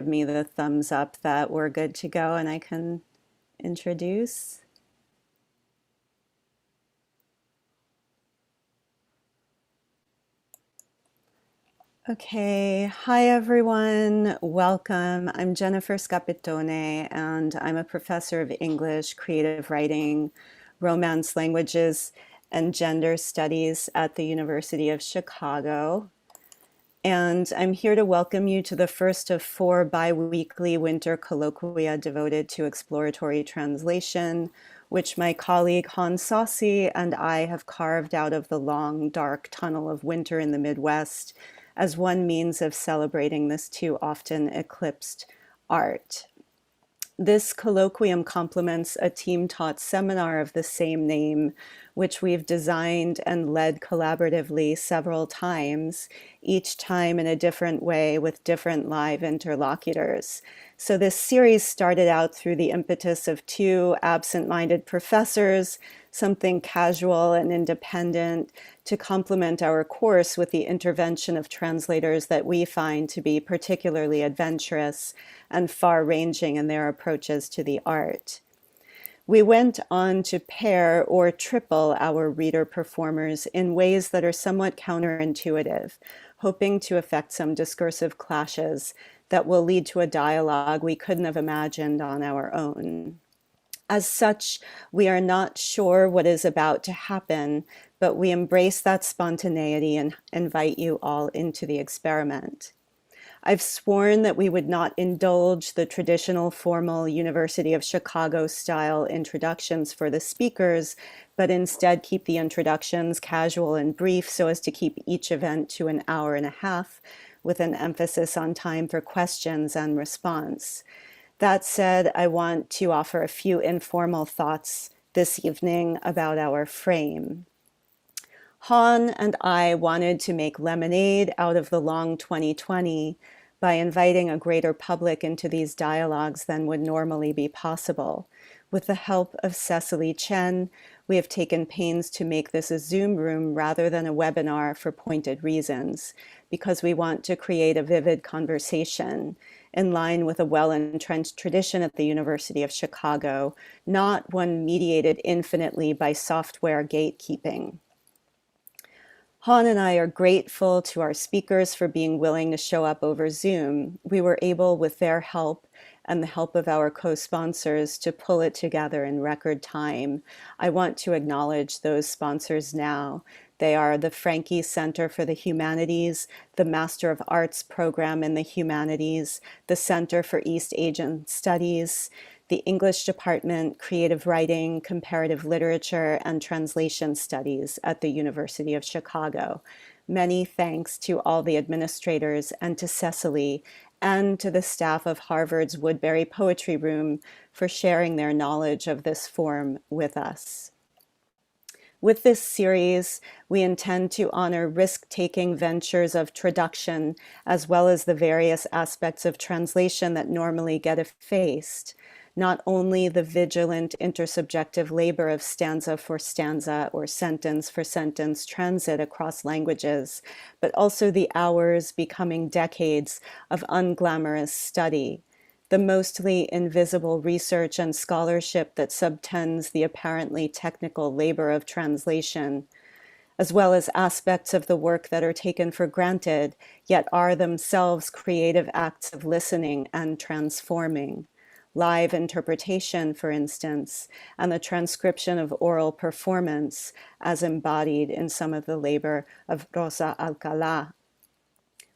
me the thumbs up that we're good to go and I can introduce. Okay, hi everyone, welcome. I'm Jennifer Scapitone and I'm a professor of English, creative writing, Romance languages, and gender studies at the University of Chicago. And I'm here to welcome you to the first of 4 bi-weekly winter colloquia devoted to exploratory translation, which my colleague Hans Saucy and I have carved out of the long, dark tunnel of winter in the Midwest as one means of celebrating this too often eclipsed art. This colloquium complements a team-taught seminar of the same name, which we've designed and led collaboratively several times, each time in a different way with different live interlocutors. So this series started out through the impetus of 2 absent-minded professors, something casual and independent, to complement our course with the intervention of translators that we find to be particularly adventurous and far-ranging in their approaches to the art. We went on to pair or triple our reader performers in ways that are somewhat counterintuitive, hoping to effect some discursive clashes that will lead to a dialogue we couldn't have imagined on our own. As such, we are not sure what is about to happen, but we embrace that spontaneity and invite you all into the experiment. I've sworn that we would not indulge the traditional formal University of Chicago style introductions for the speakers, but instead keep the introductions casual and brief so as to keep each event to an hour and a half, with an emphasis on time for questions and response. That said, I want to offer a few informal thoughts this evening about our frame. Han and I wanted to make lemonade out of the long 2020 by inviting a greater public into these dialogues than would normally be possible. With the help of Cecily Chen, we have taken pains to make this a Zoom room rather than a webinar for pointed reasons, because we want to create a vivid conversation in line with a well-entrenched tradition at the University of Chicago, not one mediated infinitely by software gatekeeping. Han and I are grateful to our speakers for being willing to show up over Zoom. We were able, with their help and the help of our co-sponsors, to pull it together in record time. I want to acknowledge those sponsors now. They are the Franke Center for the Humanities, the Master of Arts program in the Humanities, the Center for East Asian Studies, the English Department, Creative Writing, Comparative Literature, and Translation Studies at the University of Chicago. Many thanks to all the administrators and to Cecily and to the staff of Harvard's Woodbury Poetry Room for sharing their knowledge of this form with us. With this series, we intend to honor risk-taking ventures of traduction, as well as the various aspects of translation that normally get effaced. Not only the vigilant intersubjective labor of stanza for stanza or sentence for sentence transit across languages, but also the hours becoming decades of unglamorous study, the mostly invisible research and scholarship that subtends the apparently technical labor of translation, as well as aspects of the work that are taken for granted, yet are themselves creative acts of listening and transforming. Live interpretation, for instance, and the transcription of oral performance as embodied in some of the labor of Rosa Alcalá.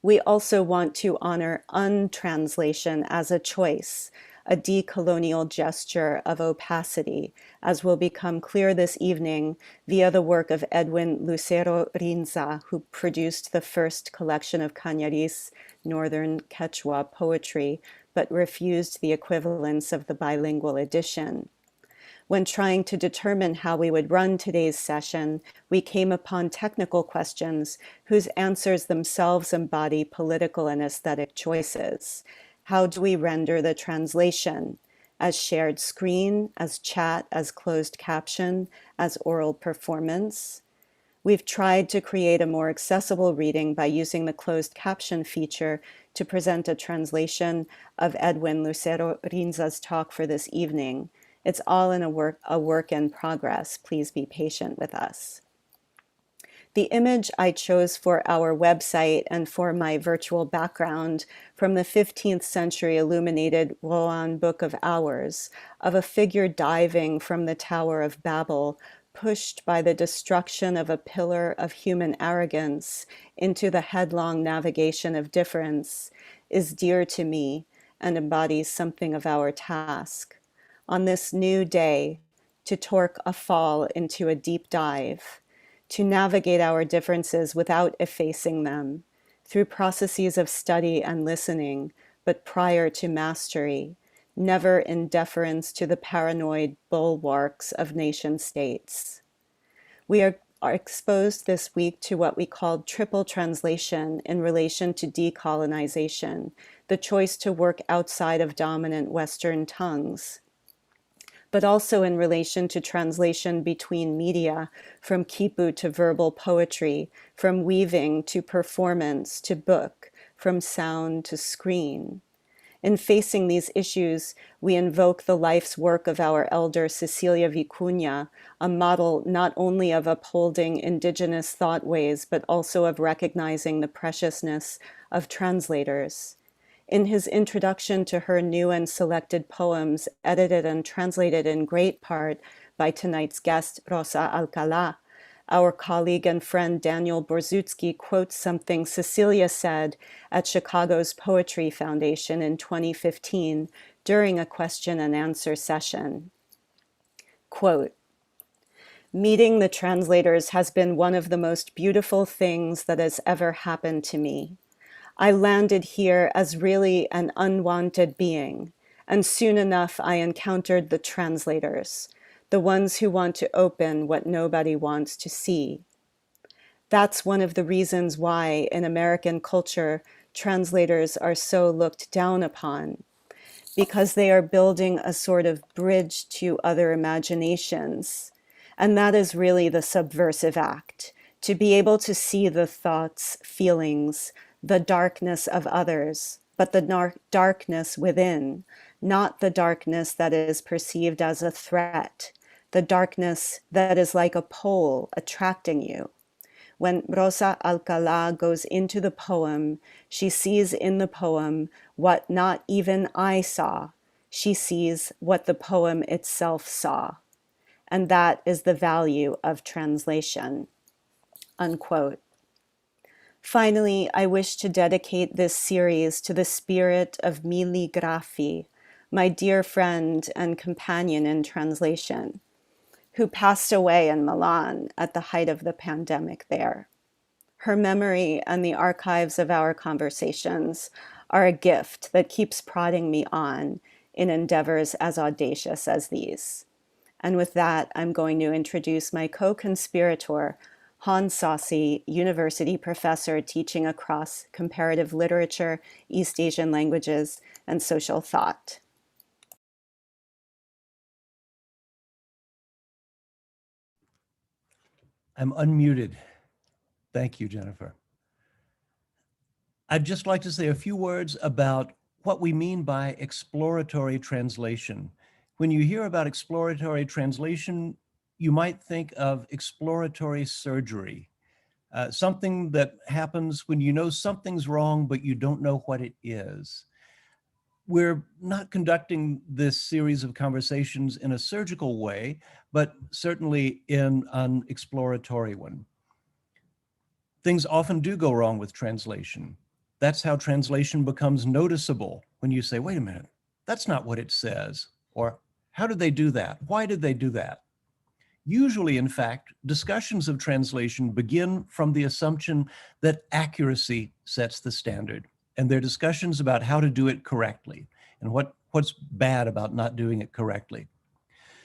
We also want to honor untranslation as a choice, a decolonial gesture of opacity, as will become clear this evening via the work of Edwin Lucero Rinza, who produced the first collection of Cañaris, Northern Quechua poetry, but refused the equivalence of the bilingual edition. When trying to determine how we would run today's session, we came upon technical questions whose answers themselves embody political and aesthetic choices. How do we render the translation? As shared screen, as chat, as closed caption, as oral performance? We've tried to create a more accessible reading by using the closed caption feature to present a translation of Edwin Lucero Rinza's talk for this evening. It's all in a work in progress. Please be patient with us. The image I chose for our website and for my virtual background from the 15th century illuminated Rohan Book of Hours of a figure diving from the Tower of Babel, pushed by the destruction of a pillar of human arrogance into the headlong navigation of difference, is dear to me and embodies something of our task. On this new day, to torque a fall into a deep dive, to navigate our differences without effacing them, through processes of study and listening, but prior to mastery, never in deference to the paranoid bulwarks of nation states. We are exposed this week to what we called triple translation in relation to decolonization, the choice to work outside of dominant Western tongues, but also in relation to translation between media, from kipu to verbal poetry, from weaving to performance to book, from sound to screen. In facing these issues, we invoke the life's work of our elder Cecilia Vicuña, a model not only of upholding indigenous thought ways, but also of recognizing the preciousness of translators. In his introduction to her new and selected poems, edited and translated in great part by tonight's guest, Rosa Alcalá, our colleague and friend Daniel Borzutsky quotes something Cecilia said at Chicago's Poetry Foundation in 2015 during a question and answer session. Quote, "Meeting the translators has been one of the most beautiful things that has ever happened to me. I landed here as really an unwanted being, and soon enough I encountered the translators, the ones who want to open what nobody wants to see. That's one of the reasons why in American culture, translators are so looked down upon, because they are building a sort of bridge to other imaginations. And that is really the subversive act, to be able to see the thoughts, feelings, the darkness of others, but the darkness within, not the darkness that is perceived as a threat, the darkness that is like a pole attracting you. When Rosa Alcalá goes into the poem, she sees in the poem what not even I saw. She sees what the poem itself saw. And that is the value of translation." Unquote. Finally, I wish to dedicate this series to the spirit of Mili Graffi, my dear friend and companion in translation, who passed away in Milan at the height of the pandemic there. Her memory and the archives of our conversations are a gift that keeps prodding me on in endeavors as audacious as these. And with that, I'm going to introduce my co-conspirator, Hans Saucy, university professor teaching across comparative literature, East Asian languages, and social thought. I'm unmuted. Thank you, Jennifer. I'd just like to say a few words about what we mean by exploratory translation. When you hear about exploratory translation, you might think of exploratory surgery, something that happens when you know something's wrong, but you don't know what it is. We're not conducting this series of conversations in a surgical way, but certainly in an exploratory one. Things often do go wrong with translation. That's how translation becomes noticeable when you say, wait a minute, that's not what it says. Or how did they do that? Why did they do that? Usually, in fact, discussions of translation begin from the assumption that accuracy sets the standard. And they're discussions about how to do it correctly and what's bad about not doing it correctly.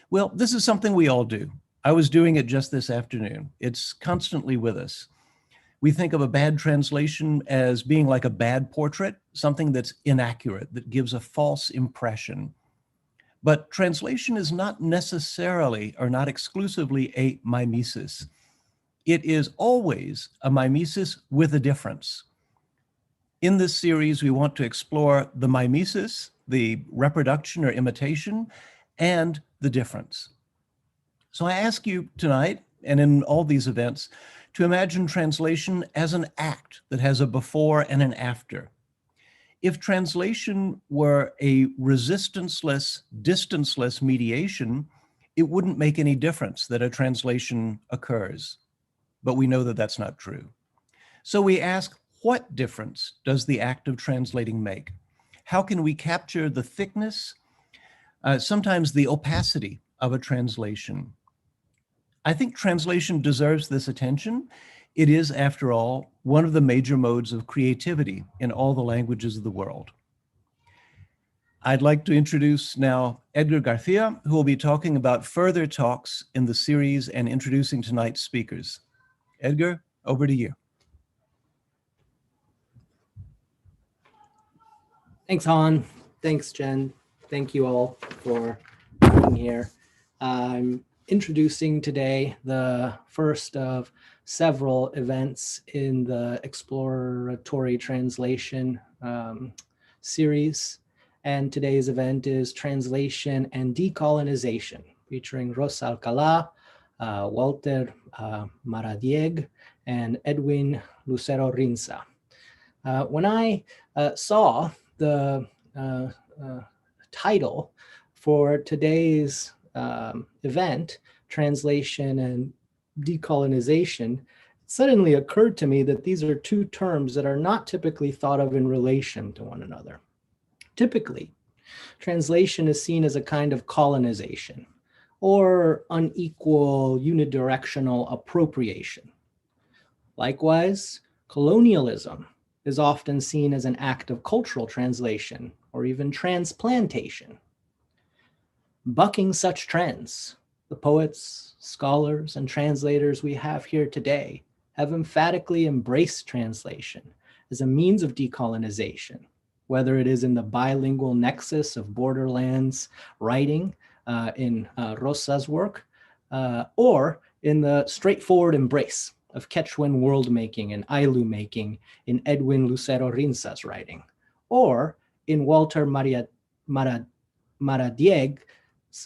Well, this is something we all do. I was doing it just this afternoon. It's constantly with us. We think of a bad translation as being like a bad portrait, something that's inaccurate, that gives a false impression. But translation is not necessarily or not exclusively a mimesis. It is always a mimesis with a difference. In this series, we want to explore the mimesis, the reproduction or imitation, and the difference. So I ask you tonight, and in all these events, to imagine translation as an act that has a before and an after. If translation were a resistanceless, distanceless mediation, it wouldn't make any difference that a translation occurs. But we know that that's not true. So we ask, what difference does the act of translating make? How can we capture the thickness, sometimes the opacity of a translation? I think translation deserves this attention. It is, after all, one of the major modes of creativity in all the languages of the world. I'd like to introduce now Edgar Garcia, who will be talking about further talks in the series and introducing tonight's speakers. Edgar, over to you. Thanks, Han. Thanks, Jen. Thank you all for being here. I'm introducing today the first of several events in the exploratory translation series. And today's event is Translation and Decolonization, featuring Rosa Alcalá, Walter Maradieg, and Edwin Lucero Rinza. When I saw the title for today's event, Translation and Decolonization, it suddenly occurred to me that these are two terms that are not typically thought of in relation to one another. Typically, translation is seen as a kind of colonization or unequal unidirectional appropriation. Likewise, colonialism is often seen as an act of cultural translation or even transplantation. Bucking such trends, the poets, scholars, and translators we have here today have emphatically embraced translation as a means of decolonization, whether it is in the bilingual nexus of borderlands writing in Rosa's work, or in the straightforward embrace of Quechuan world making and Ayllu making in Edwin Lucero Rinza's writing, or in Walter Maradieg's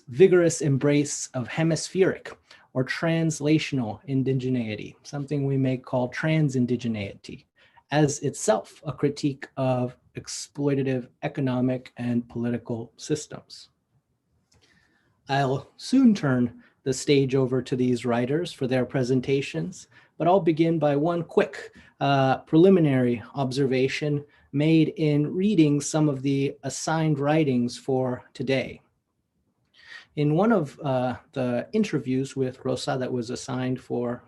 vigorous embrace of hemispheric or translational indigeneity, something we may call transindigeneity, as itself a critique of exploitative economic and political systems. I'll soon turn the stage over to these writers for their presentations, but I'll begin by one quick preliminary observation made in reading some of the assigned writings for today. In one of the interviews with Rosa that was assigned for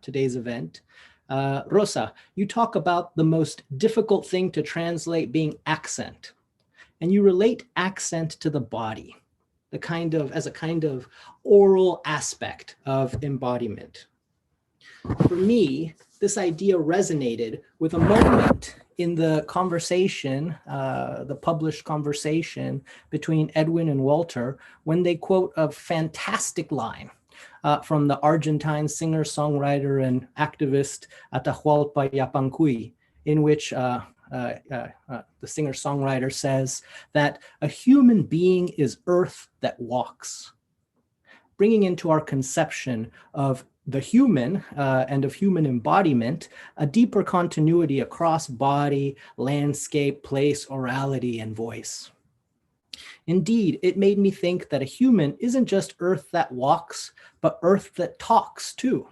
today's event, Rosa, you talk about the most difficult thing to translate being accent, and you relate accent to the body, as a kind of oral aspect of embodiment. For me, this idea resonated with a moment in the conversation, the published conversation between Edwin and Walter, when they quote a fantastic line from the Argentine singer, songwriter, and activist Atahualpa Yapancuy, in which the singer-songwriter says that a human being is earth that walks, bringing into our conception of the human and of human embodiment a deeper continuity across body, landscape, place, orality, and voice. Indeed, it made me think that a human isn't just earth that walks, but earth that talks too.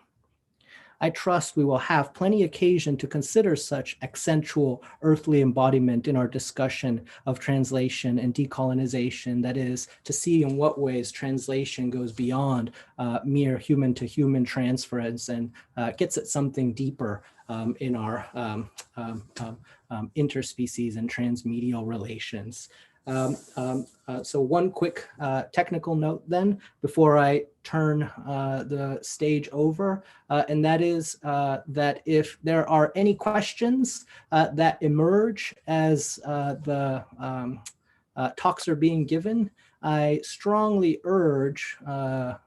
I trust we will have plenty occasion to consider such accentual earthly embodiment in our discussion of translation and decolonization, that is, to see in what ways translation goes beyond mere human-to-human transference and gets at something deeper in our interspecies and transmedial relations. So one quick technical note then before I turn the stage over, and that is that if there are any questions that emerge as the talks are being given, I strongly urge Mr.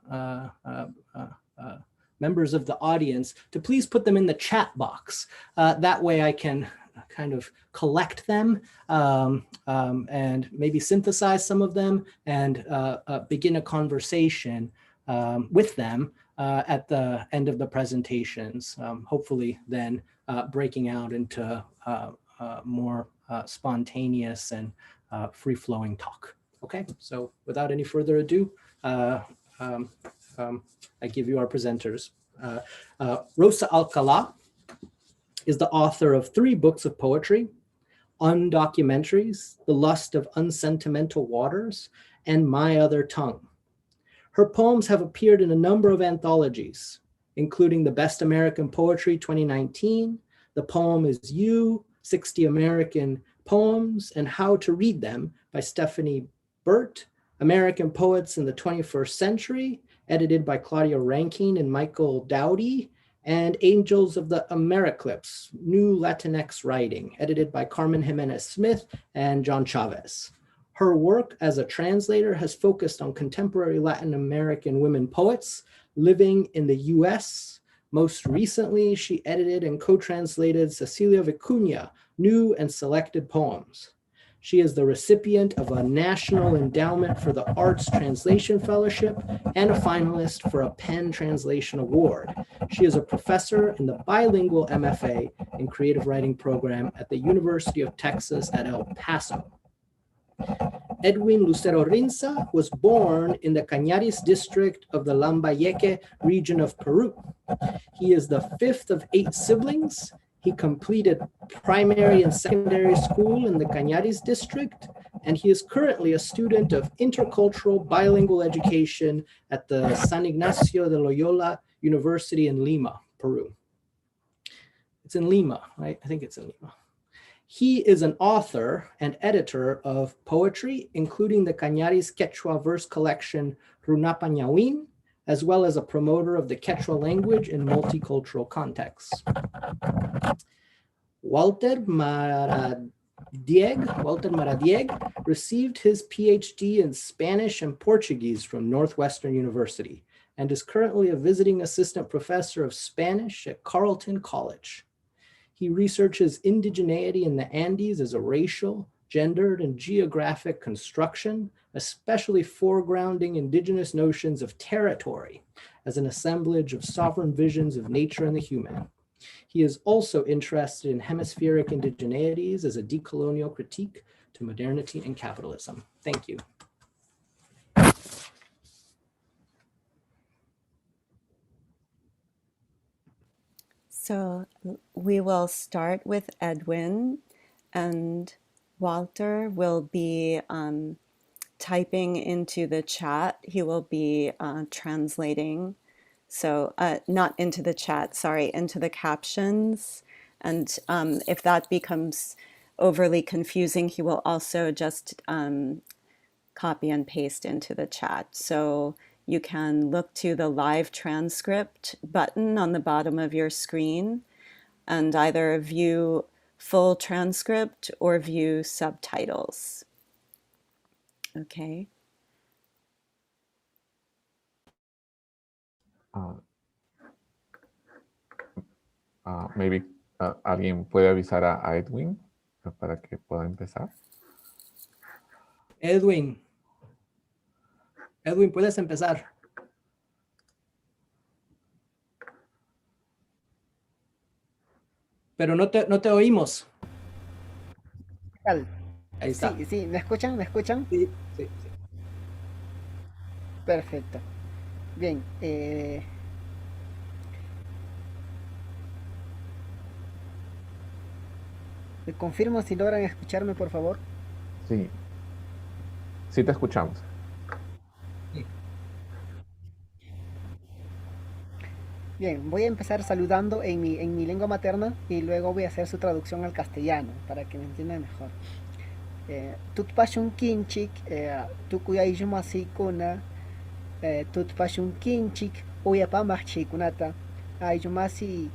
members of the audience to please put them in the chat box. That way I can kind of collect them and maybe synthesize some of them and begin a conversation with them at the end of the presentations, hopefully then breaking out into more spontaneous and free-flowing talk. Okay, so without any further ado, I give you our presenters. Rosa Alcala is the author of 3 books of poetry: Undocumentaries, The Lust of Unsentimental Waters, and My Other Tongue. Her poems have appeared in a number of anthologies, including the Best American Poetry 2019, The Poem Is You, 60 American Poems and How to Read Them by Stephanie Burt, American Poets in the 21st Century, edited by Claudia Rankine and Michael Dowdy, and Angels of the Americlips, New Latinx Writing, edited by Carmen Jimenez Smith and John Chavez. Her work as a translator has focused on contemporary Latin American women poets living in the US. Most recently, she edited and co-translated Cecilia Vicuña, New and Selected Poems. She is the recipient of a National Endowment for the Arts Translation Fellowship and a finalist for a PEN Translation Award. She is a professor in the bilingual MFA in Creative Writing program at the University of Texas at El Paso. Edwin Lucero Rinza was born in the Cañaris district of the Lambayeque region of Peru. He is the 5th of 8 siblings. He completed primary and secondary school in the Cañaris district, and he is currently a student of intercultural bilingual education at the San Ignacio de Loyola University in Lima, Peru. It's in Lima, right? I think it's in Lima. He is an author and editor of poetry, including the Cañaris Quechua verse collection Runapañawin, as well as a promoter of the Quechua language in multicultural contexts. Walter Maradieg received his PhD in Spanish and Portuguese from Northwestern University and is currently a visiting assistant professor of Spanish at Carleton College. He researches indigeneity in the Andes as a racial, gendered, and geographic construction, especially foregrounding indigenous notions of territory as an assemblage of sovereign visions of nature and the human. He is also interested in hemispheric indigeneities as a decolonial critique to modernity and capitalism. Thank you. So we will start with Edwin, and Walter will be typing into the chat. He will be translating. So not into the chat, sorry, into the captions. And if that becomes overly confusing, he will also just copy and paste into the chat. So you can look to the live transcript button on the bottom of your screen and either view full transcript or view subtitles. Okay. Maybe alguien puede avisar a Edwin para que pueda empezar. Edwin, puedes empezar. Pero no te oímos. Tal. Ahí está. Sí, sí, ¿me escuchan? ¿Me escuchan? Sí, sí, sí. Perfecto. Bien. ¿Me confirmo si logran escucharme, por favor? Sí. Sí te escuchamos. Bien, voy a empezar saludando en mi lengua materna y luego voy a hacer su traducción al castellano para que me entiendan mejor. Tutpashun kinchik, tukuyayumasikuna, tutpashun kinchik, uyapambach chikunata, ayumasi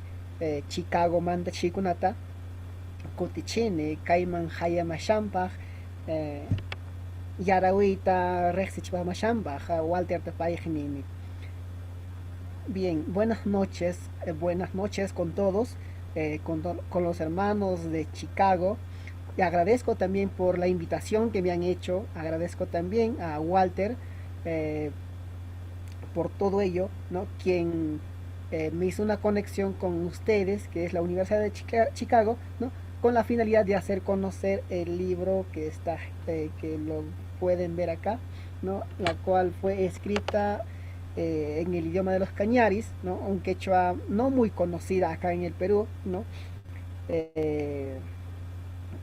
Chicago manda chikunata, kutichini, kaiman hayamashampach, yarawita rexichpamashambach, Walter tapayjnini. Bien, buenas noches con todos, con los hermanos de Chicago. Y agradezco también por la invitación que me han hecho, agradezco también a Walter eh, por todo ello, ¿no? Quien me hizo una conexión con ustedes, que es la Universidad de Chicago, ¿no? Con la finalidad de hacer conocer el libro que lo pueden ver acá, ¿no? La cual fue escrita en el idioma de los cañaris, ¿no? Un quechua no muy conocida acá en el Perú, ¿no? Eh,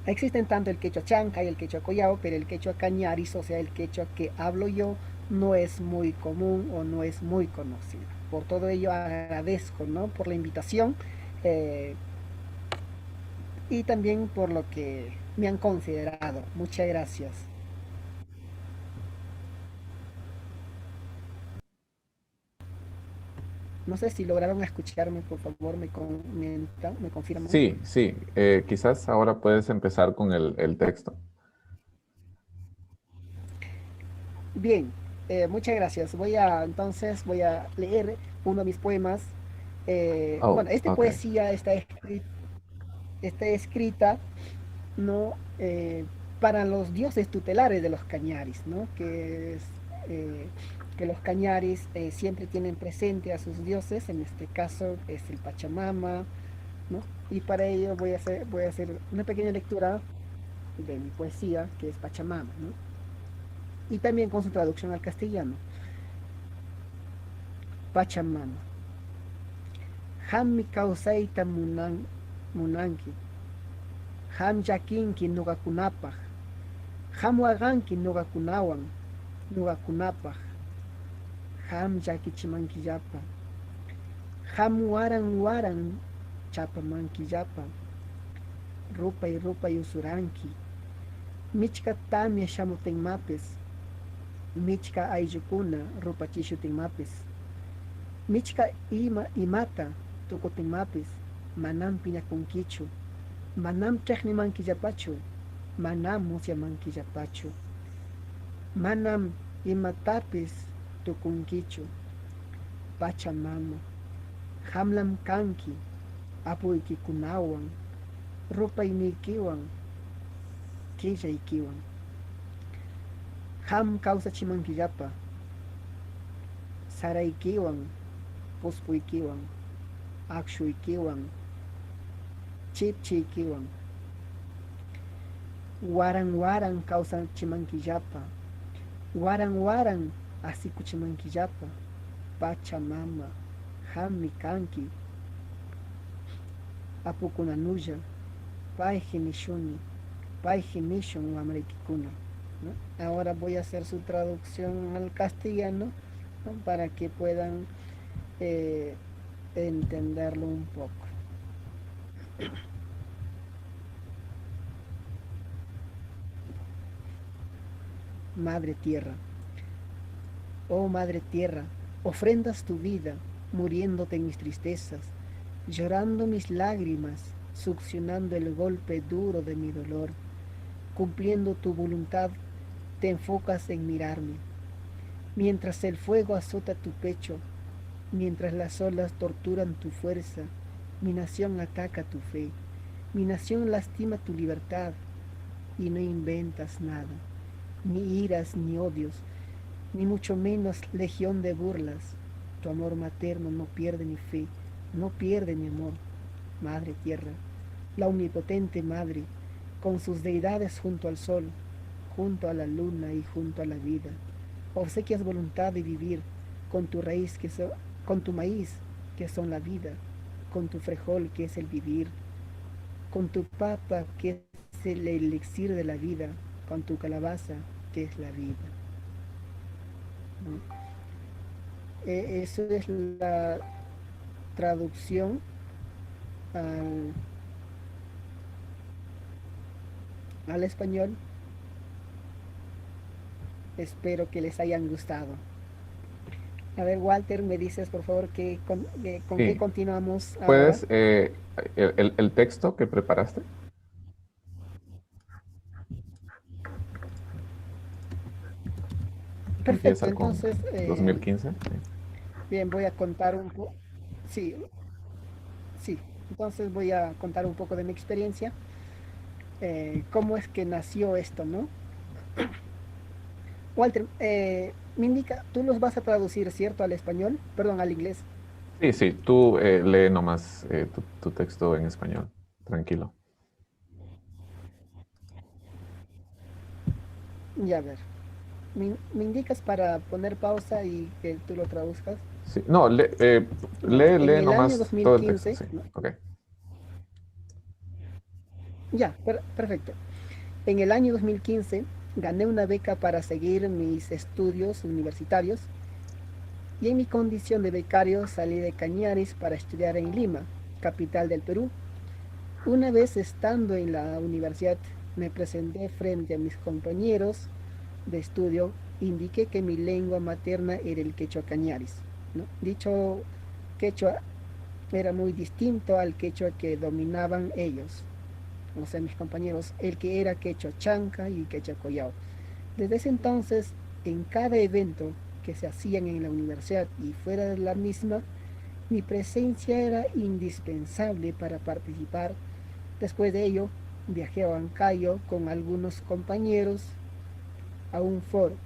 Existen tanto el quechua chanca y el quechua collao, pero el quechua cañaris, o sea, el quechua que hablo yo, no es muy común o no es muy conocido. Por todo ello agradezco, ¿no? Por la invitación eh, y también por lo que me han considerado. Muchas gracias. No sé si lograron escucharme, por favor, me confirman. Sí, sí. Quizás ahora puedes empezar con el texto. Bien, muchas gracias. Voy a leer uno de mis poemas. Oh, Bueno, esta ok. poesía está escrita, ¿no? Para los dioses tutelares de los cañaris, ¿no? Eh, que los cañaris siempre tienen presente a sus dioses, en este caso es el Pachamama, ¿no? Y para ello voy a hacer una pequeña lectura de mi poesía, que es Pachamama, ¿no? Y también con su traducción al castellano. Pachamama. Ham mi kawsayta munanki. Ham yakinki nugakunapaj. Ham waganki nugakunawan. Nugakunapaj. Ham yakichimankillapa. Ham waran waran chapamankillapa. Rupay usuranki. Michka tamia shamutenmapis. Michka ayllukuna rupachishutenmapis. Michka imata tukutenmapis. Manam piñakunkichu. Manam chaqnimankillapachu. Manam musyamankillapachu. Manam imatapis tukunkichu. Pachamama. Hamlam kanki. Apuykikunawan. Rupaynikiwan. Killaykiwan. Ham kawsachimankillapa. Saraykiwan. Puspuykiwan. Akshuykiwan. Chipchiykiwan. Waran waran kawsachimankillapa. Waran waran asikuchimankillapa. Pachamama. Hammi kanki. Apukunanulla. Payji nishuni. Payji nishun wamraykikuna. ¿No? Ahora voy a hacer su traducción al castellano, ¿no? Para que puedan eh, entenderlo un poco. Madre Tierra, oh Madre Tierra, ofrendas tu vida, muriéndote en mis tristezas, llorando mis lágrimas, succionando el golpe duro de mi dolor, cumpliendo tu voluntad, te enfocas en mirarme, mientras el fuego azota tu pecho, mientras las olas torturan tu fuerza, mi nación ataca tu fe, mi nación lastima tu libertad y no inventas nada, ni iras ni odios, ni mucho menos legión de burlas. Tu amor materno no pierde mi fe, no pierde mi amor, Madre Tierra, la omnipotente Madre, con sus deidades junto al sol, junto a la luna y junto a la vida. Obsequias voluntad de vivir con tu raíz con tu maíz, que son la vida, con tu frijol, que es el vivir, con tu papa, que es el elixir de la vida, con tu calabaza, que es la vida. ¿No? Eso es la traducción al, al español. Espero que les hayan gustado. A ver, Walter, me dices por favor con qué Sí. continuamos ahora. ¿Puedes, el texto que preparaste? Perfecto, Empieza con entonces 2015. Sí. Bien, voy a contar un poco. Sí, sí. Entonces voy a contar un poco de mi experiencia. Cómo es que nació esto, ¿no? Walter, me indica, tú los vas a traducir, ¿cierto? Al español, perdón, al inglés. Sí, sí, tú lee nomás tu texto en español, tranquilo. Ya a ver. Me indicas para poner pausa y que tú lo traduzcas? Sí, no, Ya, en lee el año nomás todo el texto, 2015, sí, ¿no? ok. Ya, perfecto. En el año 2015 gané una beca para seguir mis estudios universitarios y en mi condición de becario salí de Cañaris para estudiar en Lima, capital del Perú. Una vez estando en la universidad me presenté frente a mis compañeros de estudio, indiqué que mi lengua materna era el quechua cañaris, ¿no? Dicho quechua era muy distinto al quechua que dominaban ellos, o sea, mis compañeros, el que era quechua chanca y quechua collao. Desde ese entonces, en cada evento que se hacían en la universidad y fuera de la misma, mi presencia era indispensable para participar. Después de ello, viajé a Huancayo con algunos compañeros a un foro.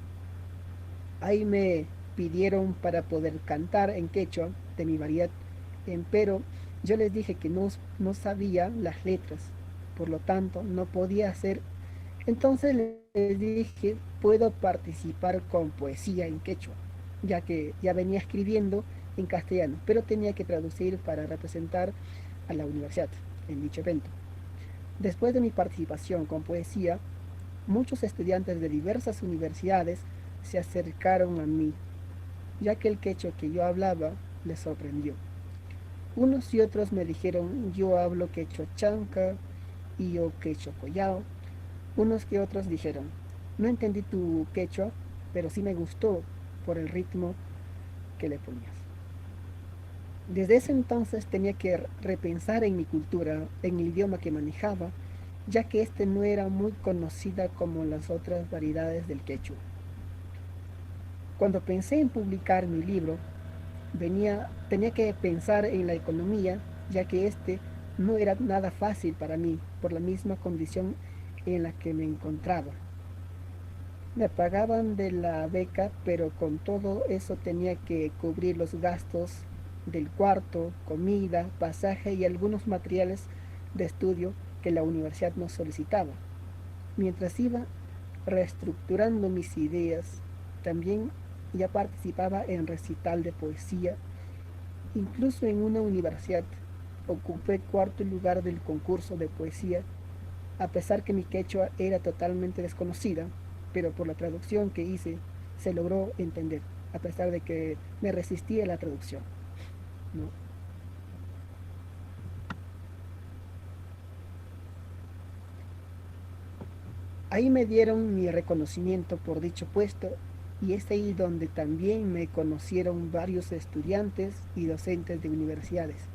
Ahí me pidieron para poder cantar en quechua de mi variedad, pero yo les dije que no sabía las letras, por lo tanto no podía hacer. Entonces les dije, puedo participar con poesía en quechua, ya que ya venía escribiendo en castellano, pero tenía que traducir para representar a la universidad en dicho evento. Después de mi participación con poesía, muchos estudiantes de diversas universidades se acercaron a mí, ya que el quechua que yo hablaba les sorprendió. Unos y otros me dijeron, yo hablo quechua chanca y yo quechua collao. Unos que otros dijeron, no entendí tu quechua, pero sí me gustó por el ritmo que le ponías. Desde ese entonces tenía que repensar en mi cultura, en el idioma que manejaba, ya que este no era muy conocida como las otras variedades del quechua. Cuando pensé en publicar mi libro, tenía que pensar en la economía, ya que este no era nada fácil para mí por la misma condición en la que me encontraba. Me pagaban de la beca, pero con todo eso tenía que cubrir los gastos del cuarto, comida, pasaje y algunos materiales de estudio que la universidad nos solicitaba. Mientras iba reestructurando mis ideas, también ya participaba en recital de poesía. Incluso en una universidad ocupé cuarto lugar del concurso de poesía, a pesar que mi quechua era totalmente desconocida, pero por la traducción que hice se logró entender, a pesar de que me resistía a la traducción, ¿no? Ahí me dieron mi reconocimiento por dicho puesto y es ahí donde también me conocieron varios estudiantes y docentes de universidades.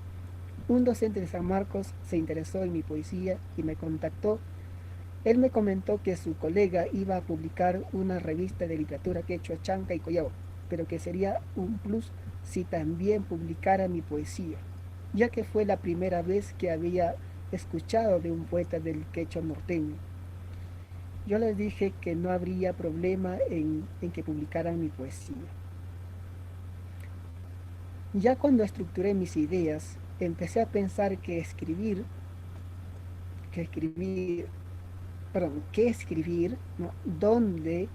Un docente de San Marcos se interesó en mi poesía y me contactó. Él me comentó que su colega iba a publicar una revista de literatura quechua, chanca y collao, pero que sería un plus si también publicara mi poesía, ya que fue la primera vez que había escuchado de un poeta del quechua norteño. Yo les dije que no habría problema en que publicaran mi poesía. Ya cuando estructuré mis ideas, empecé a pensar que escribir, perdón, qué escribir, ¿no? ¿Dónde,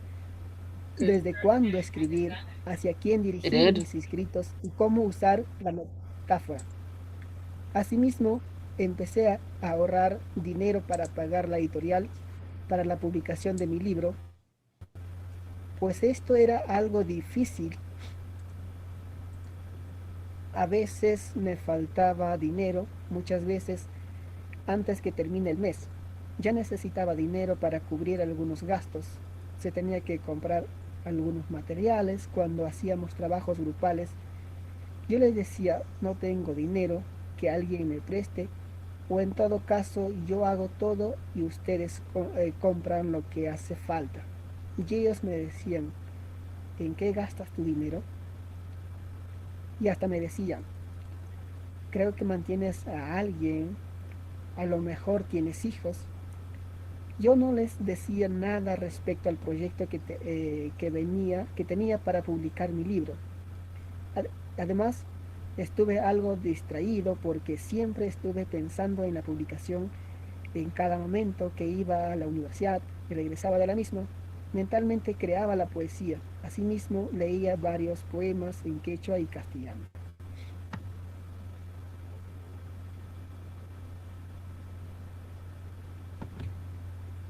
desde cuándo escribir, hacia quién dirigir mis escritos y cómo usar la metáfora? Asimismo, empecé a ahorrar dinero para pagar la editorial para la publicación de mi libro, pues esto era algo difícil. A veces me faltaba dinero, muchas veces antes que termine el mes. Ya necesitaba dinero para cubrir algunos gastos. Se tenía que comprar algunos materiales cuando hacíamos trabajos grupales. Yo les decía, no tengo dinero, que alguien me preste, o en todo caso yo hago todo y ustedes compran lo que hace falta. Y ellos me decían, ¿en qué gastas tu dinero? y hasta me decían, creo que mantienes a alguien, a lo mejor tienes hijos. Yo no les decía nada respecto al proyecto que tenía para publicar mi libro. Además, estuve algo distraído porque siempre estuve pensando en la publicación en cada momento que iba a la universidad y regresaba de la misma. Mentalmente creaba la poesía. Asimismo, leía varios poemas en quechua y castellano.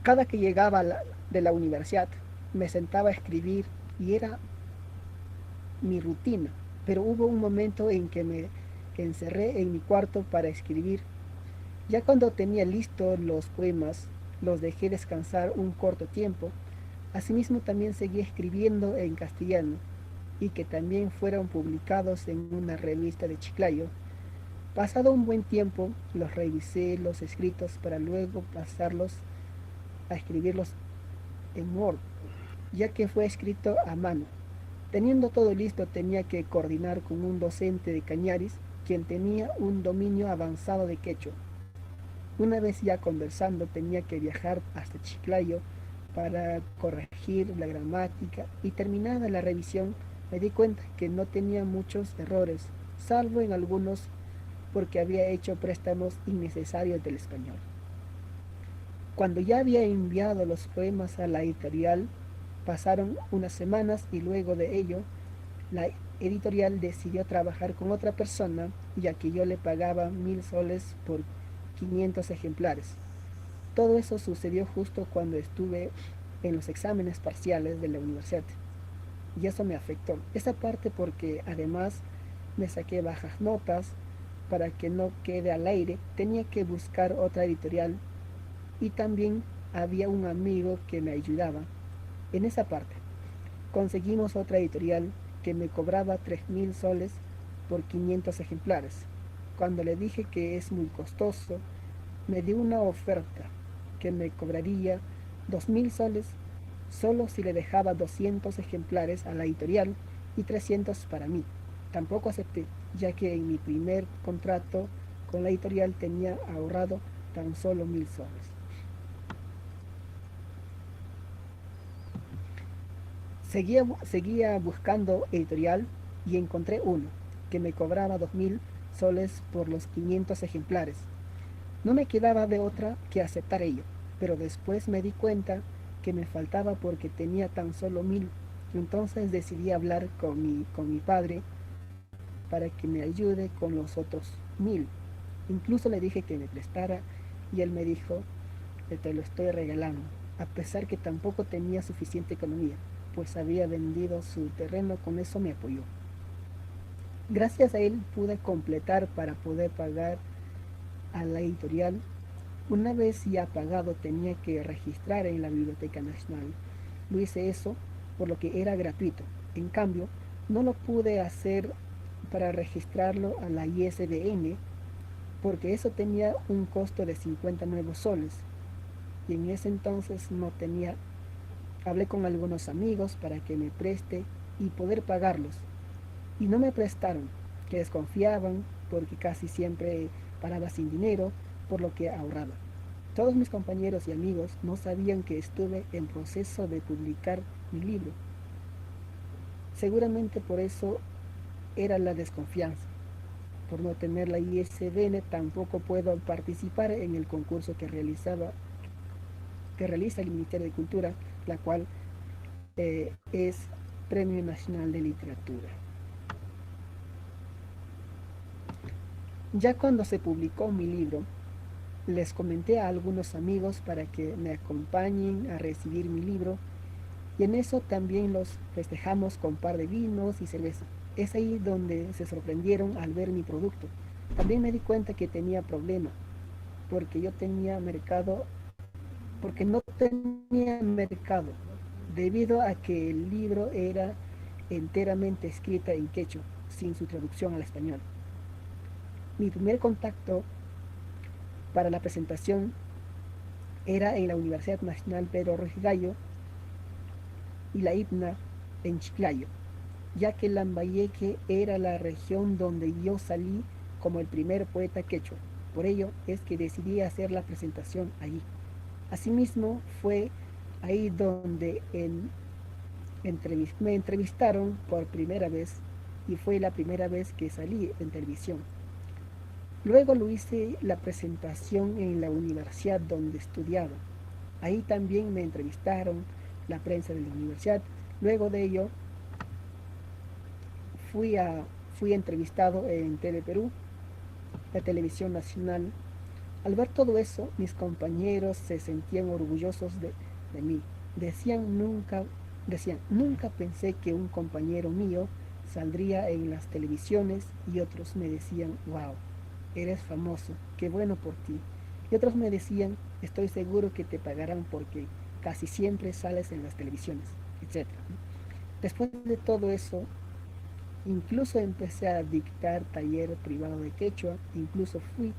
Cada que llegaba de la universidad, me sentaba a escribir y era mi rutina. Pero hubo un momento en que me encerré en mi cuarto para escribir. Ya cuando tenía listos los poemas, los dejé descansar un corto tiempo. Asimismo, también seguí escribiendo en castellano y que también fueron publicados en una revista de Chiclayo. Pasado un buen tiempo, los revisé los escritos para luego pasarlos a escribirlos en Word, ya que fue escrito a mano. Teniendo todo listo, tenía que coordinar con un docente de Cañaris, quien tenía un dominio avanzado de quechua. Una vez ya conversando, tenía que viajar hasta Chiclayo para corregir la gramática y terminada la revisión, me di cuenta que no tenía muchos errores, salvo en algunos porque había hecho préstamos innecesarios del español. Cuando ya había enviado los poemas a la editorial, pasaron unas semanas y luego de ello, la editorial decidió trabajar con otra persona, ya que yo le pagaba 1.000 soles por 500 ejemplares. Todo eso sucedió justo cuando estuve en los exámenes parciales de la universidad. Y eso me afectó. Esa parte porque además me saqué bajas notas para que no quede al aire. Tenía que buscar otra editorial y también había un amigo que me ayudaba en esa parte. Conseguimos otra editorial que me cobraba 3.000 soles por 500 ejemplares. Cuando le dije que es muy costoso, me dio una oferta que me cobraría 2.000 soles solo si le dejaba 200 ejemplares a la editorial y 300 para mí. Tampoco acepté, ya que en mi primer contrato con la editorial tenía ahorrado tan solo 1.000 soles. Seguía buscando editorial y encontré uno que me cobraba 2.000 soles por los 500 ejemplares. No me quedaba de otra que aceptar ello, pero después me di cuenta que me faltaba porque tenía tan solo 1.000. Entonces decidí hablar con mi padre para que me ayude con los otros 1.000. Incluso le dije que me prestara y él me dijo que te lo estoy regalando, a pesar que tampoco tenía suficiente economía, pues había vendido su terreno. Con eso me apoyó. Gracias a él pude completar para poder pagar a la editorial. Una vez ya pagado tenía que registrar en la Biblioteca Nacional. Lo hice eso por lo que era gratuito. En cambio, no lo pude hacer para registrarlo a la ISBN porque eso tenía un costo de 50 nuevos soles. Y en ese entonces no tenía. Hablé con algunos amigos para que me preste y poder pagarlos. Y no me prestaron, que desconfiaban porque casi siempre paraba sin dinero, por lo que ahorraba. Todos mis compañeros y amigos no sabían que estuve en proceso de publicar mi libro. Seguramente por eso era la desconfianza. Por no tener la ISBN tampoco puedo participar en el concurso que realiza el Ministerio de Cultura, la cual es Premio Nacional de Literatura. Ya cuando se publicó mi libro, les comenté a algunos amigos para que me acompañen a recibir mi libro y en eso también los festejamos con par de vinos y cerveza. Es ahí donde se sorprendieron al ver mi producto. También me di cuenta que tenía problema porque no tenía mercado, debido a que el libro era enteramente escrita en quechua, sin su traducción al español. Mi primer contacto para la presentación era en la Universidad Nacional Pedro Ruiz Gallo y la IPNA en Chiclayo. ya que Lambayeque era la región donde yo salí como el primer poeta quechua. Por ello es que decidí hacer la presentación allí. Asimismo, fue ahí donde me entrevistaron por primera vez y fue la primera vez que salí en televisión. Luego lo hice la presentación en la universidad donde estudiaba. Ahí también me entrevistaron la prensa de la universidad. Luego de ello fui, a, fui entrevistado en TV Perú, la televisión nacional. Al ver todo eso, mis compañeros se sentían orgullosos de mí. Decían, nunca pensé que un compañero mío saldría en las televisiones, y otros me decían, wow, eres famoso, qué bueno por ti. Y otros me decían, estoy seguro que te pagarán porque casi siempre sales en las televisiones, etcétera. Después de todo eso, incluso empecé a dictar taller privado de quechua, incluso fui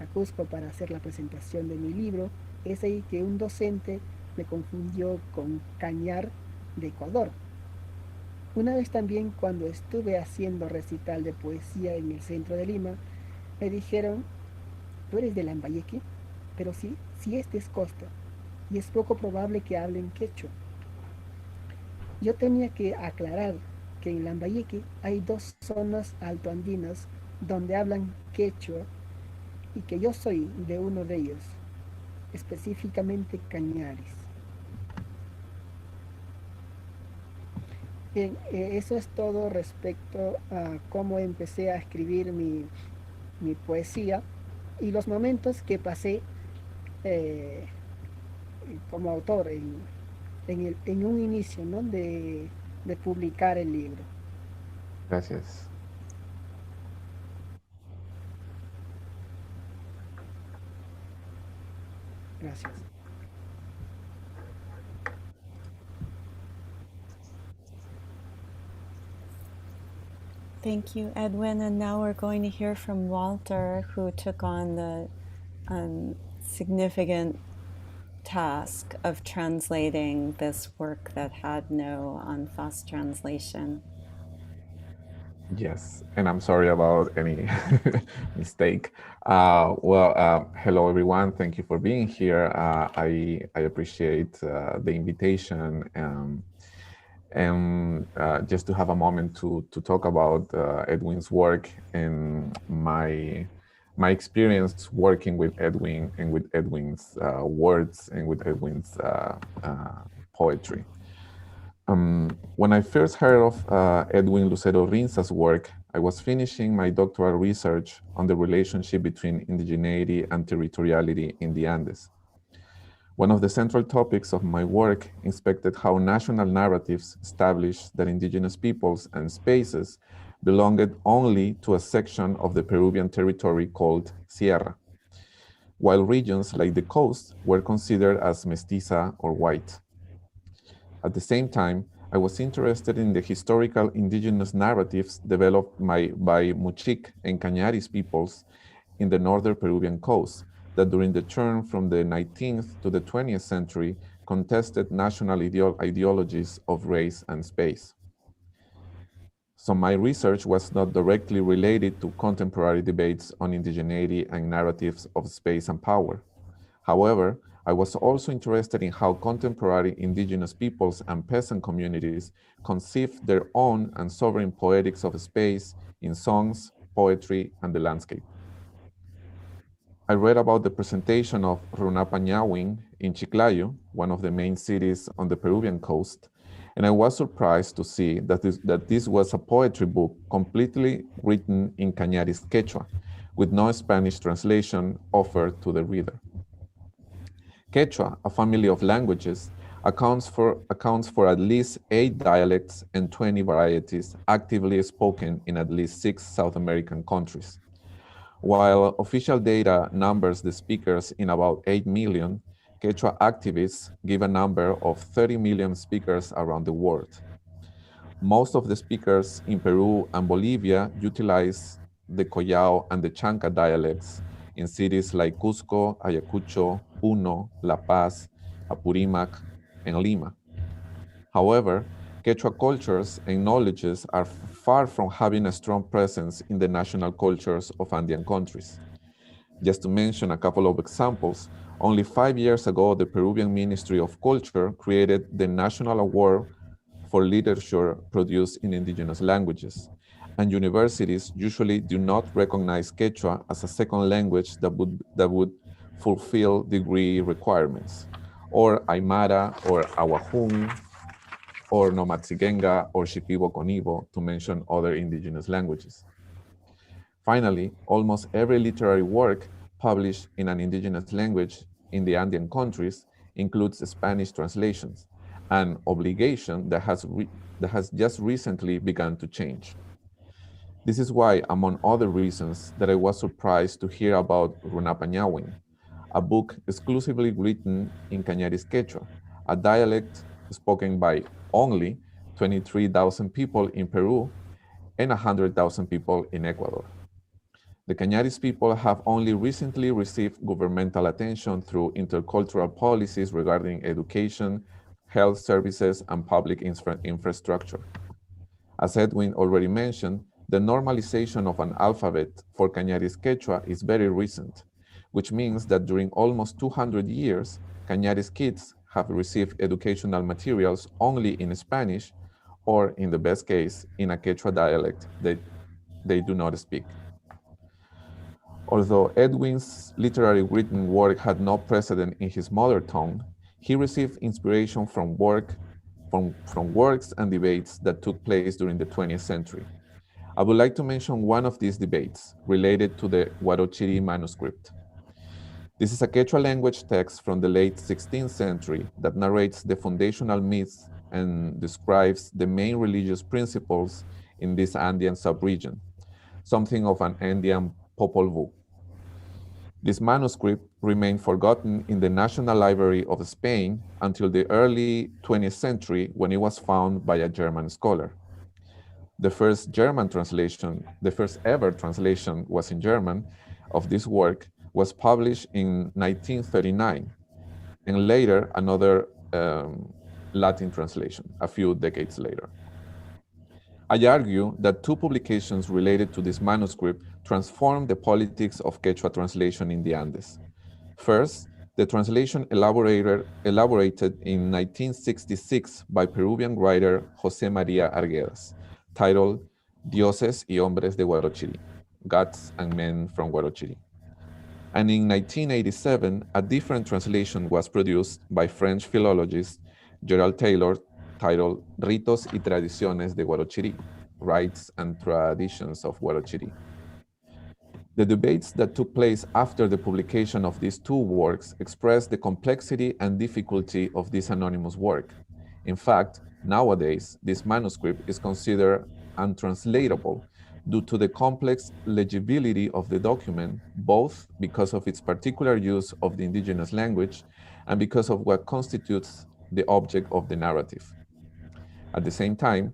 a Cusco para hacer la presentación de mi libro. Es ahí que un docente me confundió con Cañar de Ecuador. Una vez también, cuando estuve haciendo recital de poesía en el centro de Lima, me dijeron, ¿tú eres de Lambayeque? Pero sí, sí, este es Costa, y es poco probable que hablen quechua. Yo tenía que aclarar que en Lambayeque hay dos zonas altoandinas donde hablan quechua y que yo soy de uno de ellos, específicamente Cañaris. Bien, eso es todo respecto a cómo empecé a escribir mi poesía y los momentos que pasé eh, como autor en un inicio, ¿no? de publicar el libro. Gracias. Gracias. Thank you, Edwin. And now we're going to hear from Walter, who took on the significant task of translating this work that had no fast translation. Yes, and I'm sorry about any mistake. Hello everyone. Thank you for being here. I appreciate the invitation, and just to have a moment to talk about Edwin's work and my experience working with Edwin and with Edwin's words and with Edwin's poetry. When I first heard of Edwin Lucero Rinza's work, I was finishing my doctoral research on the relationship between indigeneity and territoriality in the Andes. One of the central topics of my work inspected how national narratives established that indigenous peoples and spaces belonged only to a section of the Peruvian territory called Sierra, while regions like the coast were considered as mestiza or white. At the same time, I was interested in the historical indigenous narratives developed by Muchic and Cañaris peoples in the northern Peruvian coast that during the turn from the 19th to the 20th century contested national ideologies of race and space. So my research was not directly related to contemporary debates on indigeneity and narratives of space and power. However, I was also interested in how contemporary indigenous peoples and peasant communities conceived their own and sovereign poetics of space in songs, poetry, and the landscape. I read about the presentation of Runapa Ñawin in Chiclayo, one of the main cities on the Peruvian coast, and I was surprised to see that this was a poetry book completely written in Cañaris Quechua, with no Spanish translation offered to the reader. Quechua, a family of languages, accounts for at least 8 dialects and 20 varieties actively spoken in at least 6 South American countries. While official data numbers the speakers in about 8 million, Quechua activists give a number of 30 million speakers around the world. Most of the speakers in Peru and Bolivia utilize the Collao and the Chanca dialects in cities like Cusco, Ayacucho, Puno, La Paz, Apurímac, and Lima. However, Quechua cultures and knowledges are far from having a strong presence in the national cultures of Andean countries. Just to mention a couple of examples, only 5 years ago, the Peruvian Ministry of Culture created the National Award for Literature produced in indigenous languages, and universities usually do not recognize Quechua as a second language that would fulfill degree requirements, or Aymara, or Awajún, or Nomatsigenga, or Shipibo Conibo, to mention other indigenous languages. Finally, almost every literary work published in an indigenous language in the Andean countries includes Spanish translations, an obligation that has just recently begun to change. This is why, among other reasons, that I was surprised to hear about Runapañawin, a book exclusively written in Cañaris Quechua, a dialect spoken by only 23,000 people in Peru and 100,000 people in Ecuador. The Cañaris people have only recently received governmental attention through intercultural policies regarding education, health services, and public infrastructure. As Edwin already mentioned, the normalization of an alphabet for Cañaris Quechua is very recent, which means that during almost 200 years, Cañaris kids have received educational materials only in Spanish, or in the best case, in a Quechua dialect that they do not speak. Although Edwin's literary written work had no precedent in his mother tongue, he received inspiration from works and debates that took place during the 20th century. I would like to mention one of these debates related to the Huarochiri manuscript. This is a Quechua language text from the late 16th century that narrates the foundational myths and describes the main religious principles in this Andean subregion, something of an Andean Popol Vuh. This manuscript remained forgotten in the National Library of Spain until the early 20th century, when it was found by a German scholar. The first ever translation was in German of this work was published in 1939, and later another Latin translation a few decades later. I argue that two publications related to this manuscript transformed the politics of Quechua translation in the Andes. First, the translation elaborated in 1966 by Peruvian writer José María Arguedas, titled Dioses y Hombres de Huarochiri, Gods and Men from Huarochiri. And in 1987, a different translation was produced by French philologist Gerald Taylor, titled Ritos y Tradiciones de Huarochiri, Rites and Traditions of Huarochiri. The debates that took place after the publication of these two works expressed the complexity and difficulty of this anonymous work. In fact, nowadays, this manuscript is considered untranslatable due to the complex legibility of the document, both because of its particular use of the indigenous language and because of what constitutes the object of the narrative. At the same time,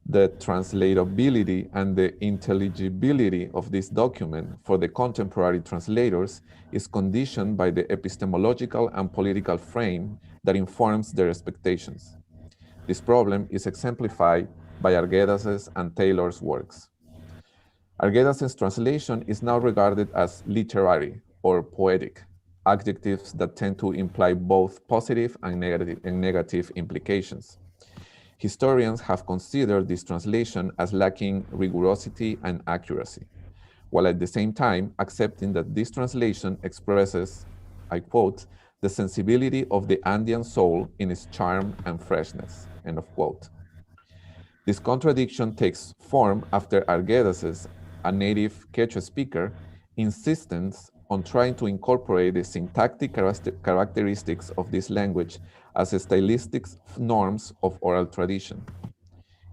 the translatability and the intelligibility of this document for the contemporary translators is conditioned by the epistemological and political frame that informs their expectations. This problem is exemplified by Arguedas's and Taylor's works. Arguedas's translation is now regarded as literary or poetic, adjectives that tend to imply both positive and negative implications. Historians have considered this translation as lacking rigorosity and accuracy, while at the same time accepting that this translation expresses, I quote, the sensibility of the Andean soul in its charm and freshness, end of quote. This contradiction takes form after Arguedas's, a native Quechua speaker, insistence on trying to incorporate the syntactic characteristics of this language as stylistic norms of oral tradition.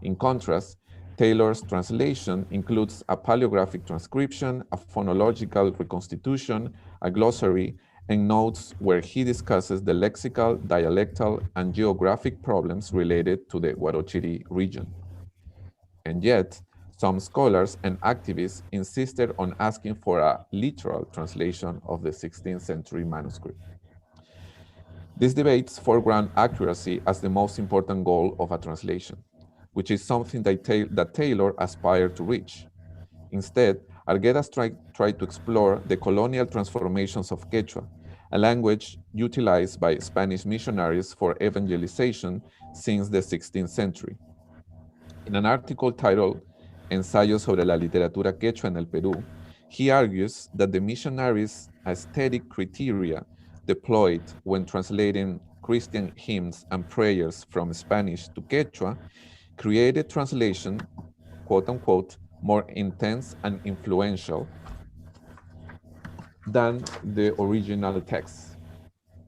In contrast, Taylor's translation includes a paleographic transcription, a phonological reconstitution, a glossary, and notes where he discusses the lexical, dialectal, and geographic problems related to the Huarochiri region. And yet, some scholars and activists insisted on asking for a literal translation of the 16th century manuscript. These debates foreground accuracy as the most important goal of a translation. which is something that Taylor aspired to reach. Instead, Arguedas tried to explore the colonial transformations of Quechua, a language utilized by Spanish missionaries for evangelization since the 16th century. In an article titled Ensayo sobre la literatura quechua en el Perú, he argues that the missionaries' aesthetic criteria deployed when translating Christian hymns and prayers from Spanish to Quechua created translation, quote unquote, more intense and influential than the original text.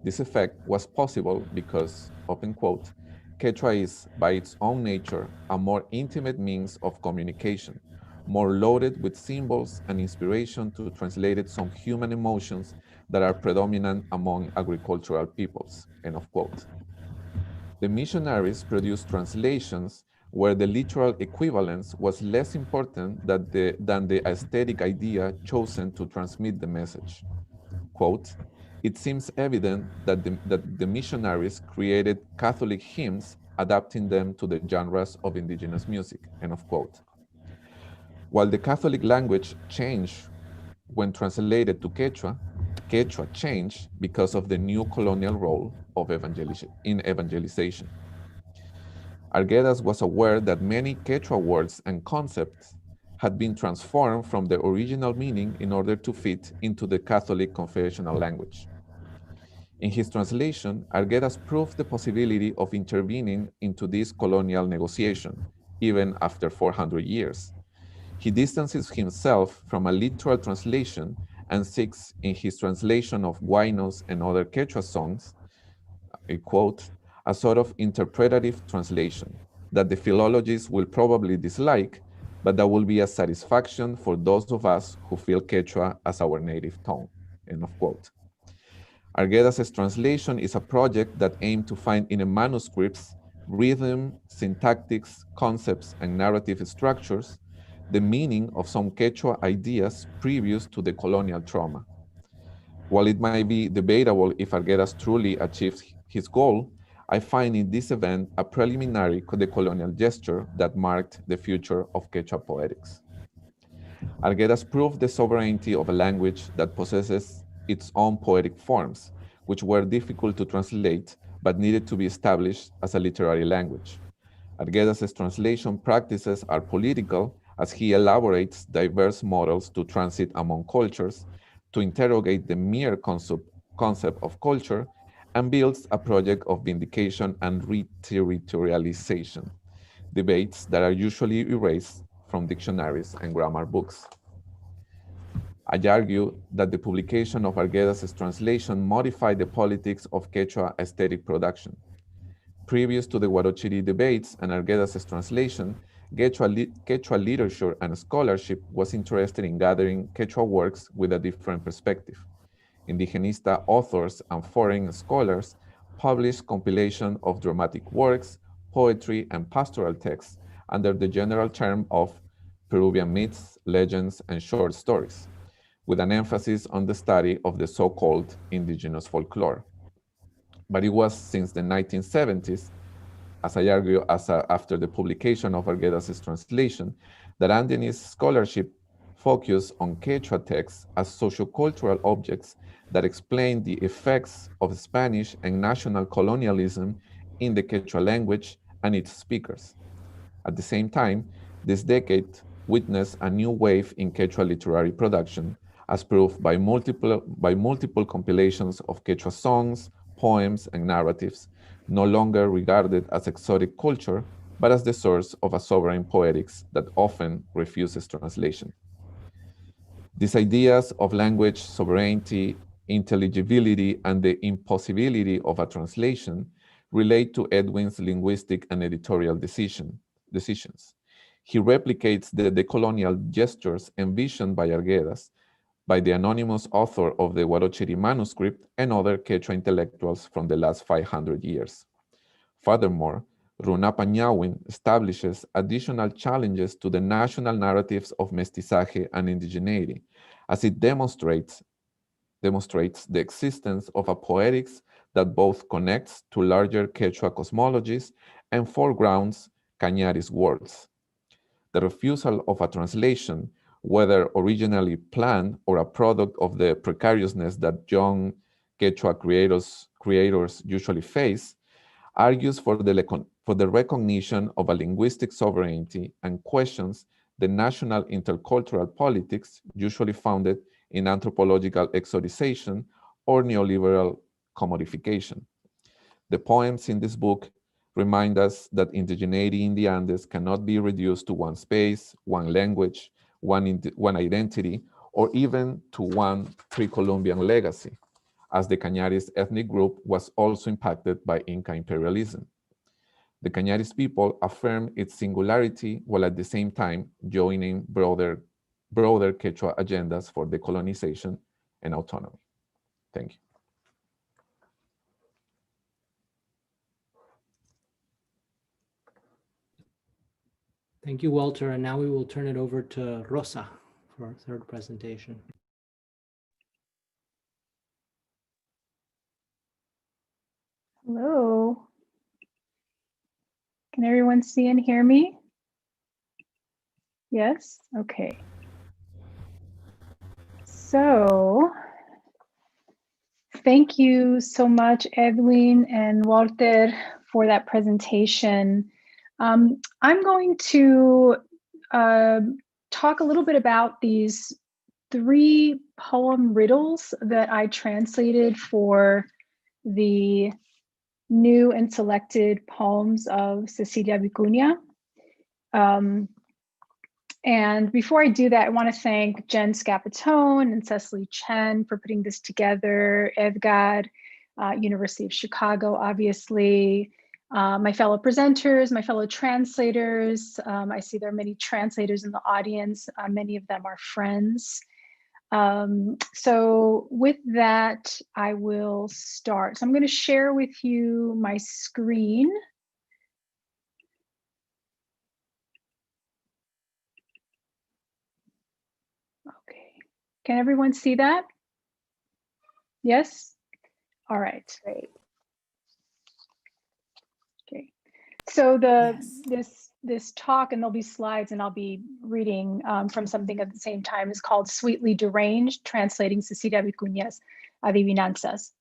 This effect was possible because, open quote, Quechua is, by its own nature, a more intimate means of communication, more loaded with symbols and inspiration to translate some human emotions that are predominant among agricultural peoples, end of quote. The missionaries produced translations where the literal equivalence was less important than the aesthetic idea chosen to transmit the message. Quote, it seems evident that the missionaries created Catholic hymns, adapting them to the genres of indigenous music, end of quote. While the Catholic language changed when translated to Quechua, Quechua changed because of the new colonial role of evangelization. Arguedas was aware that many Quechua words and concepts had been transformed from their original meaning in order to fit into the Catholic confessional language. In his translation, Arguedas proved the possibility of intervening into this colonial negotiation, even after 400 years. He distances himself from a literal translation and seeks, in his translation of Guainos and other Quechua songs, a quote, a sort of interpretative translation that the philologists will probably dislike, but that will be a satisfaction for those of us who feel Quechua as our native tongue, end of quote. Arguedas' translation is a project that aimed to find in the manuscripts rhythm, syntactics, concepts, and narrative structures, the meaning of some Quechua ideas previous to the colonial trauma. While it might be debatable if Arguedas truly achieved his goal, I find in this event a preliminary decolonial gesture that marked the future of Quechua poetics. Arguedas proved the sovereignty of a language that possesses its own poetic forms, which were difficult to translate but needed to be established as a literary language. Arguedas' translation practices are political as he elaborates diverse models to transit among cultures, to interrogate the mere concept of culture, and builds a project of vindication and reterritorialization, debates that are usually erased from dictionaries and grammar books. I argue that the publication of Arguedas' translation modified the politics of Quechua aesthetic production. Previous to the Huarochiri debates and Arguedas' translation, Quechua literature and scholarship was interested in gathering Quechua works with a different perspective. Indigenista authors and foreign scholars published compilation of dramatic works, poetry, and pastoral texts under the general term of Peruvian myths, legends, and short stories, with an emphasis on the study of the so-called indigenous folklore. But it was since the 1970s, as I argue, after the publication of Arguedas' translation, that Andeanese scholarship focused on Quechua texts as sociocultural objects that explain the effects of Spanish and national colonialism in the Quechua language and its speakers. At the same time, this decade witnessed a new wave in Quechua literary production, as proved by multiple compilations of Quechua songs, poems, and narratives, no longer regarded as exotic culture, but as the source of a sovereign poetics that often refuses translation. These ideas of language sovereignty, intelligibility, and the impossibility of a translation relate to Edwin's linguistic and editorial decisions. He replicates the decolonial gestures envisioned by Arguedas, by the anonymous author of the Huarochiri manuscript, and other Quechua intellectuals from the last 500 years. Furthermore, Runapa Ñawin establishes additional challenges to the national narratives of mestizaje and indigeneity, as it demonstrates the existence of a poetics that both connects to larger Quechua cosmologies and foregrounds Cañaris words. The refusal of a translation, whether originally planned or a product of the precariousness that young Quechua creators usually face, argues for the recognition of a linguistic sovereignty and questions the national intercultural politics usually founded in anthropological exoticization or neoliberal commodification. The poems in this book remind us that indigeneity in the Andes cannot be reduced to one space, one language, one identity, or even to one pre-Columbian legacy, as the Cañaris ethnic group was also impacted by Inca imperialism. The Cañaris people affirm its singularity while at the same time joining broader Quechua agendas for decolonization and autonomy. Thank you. Thank you, Walter. And now we will turn it over to Rosa for our third presentation. Hello. Can everyone see and hear me? Yes? Okay. So, thank you so much, Edwin and Walter, for that presentation. I'm going to talk a little bit about these 3 poem riddles that I translated for the new and selected poems of Cecilia Vicuña. And before I do that, I want to thank Jen Scapitone and Cecily Chen for putting this together, Edgar, University of Chicago, obviously, my fellow presenters, my fellow translators. I see there are many translators in the audience. Many of them are friends. So with that, I will start. So I'm going to share with you my screen. Okay, can everyone see that? Yes? All right. Great. Okay. So this talk, and there'll be slides, and I'll be reading from something at the same time, is called Sweetly Deranged, Translating Cecilia Vicuña's Adivinanzas.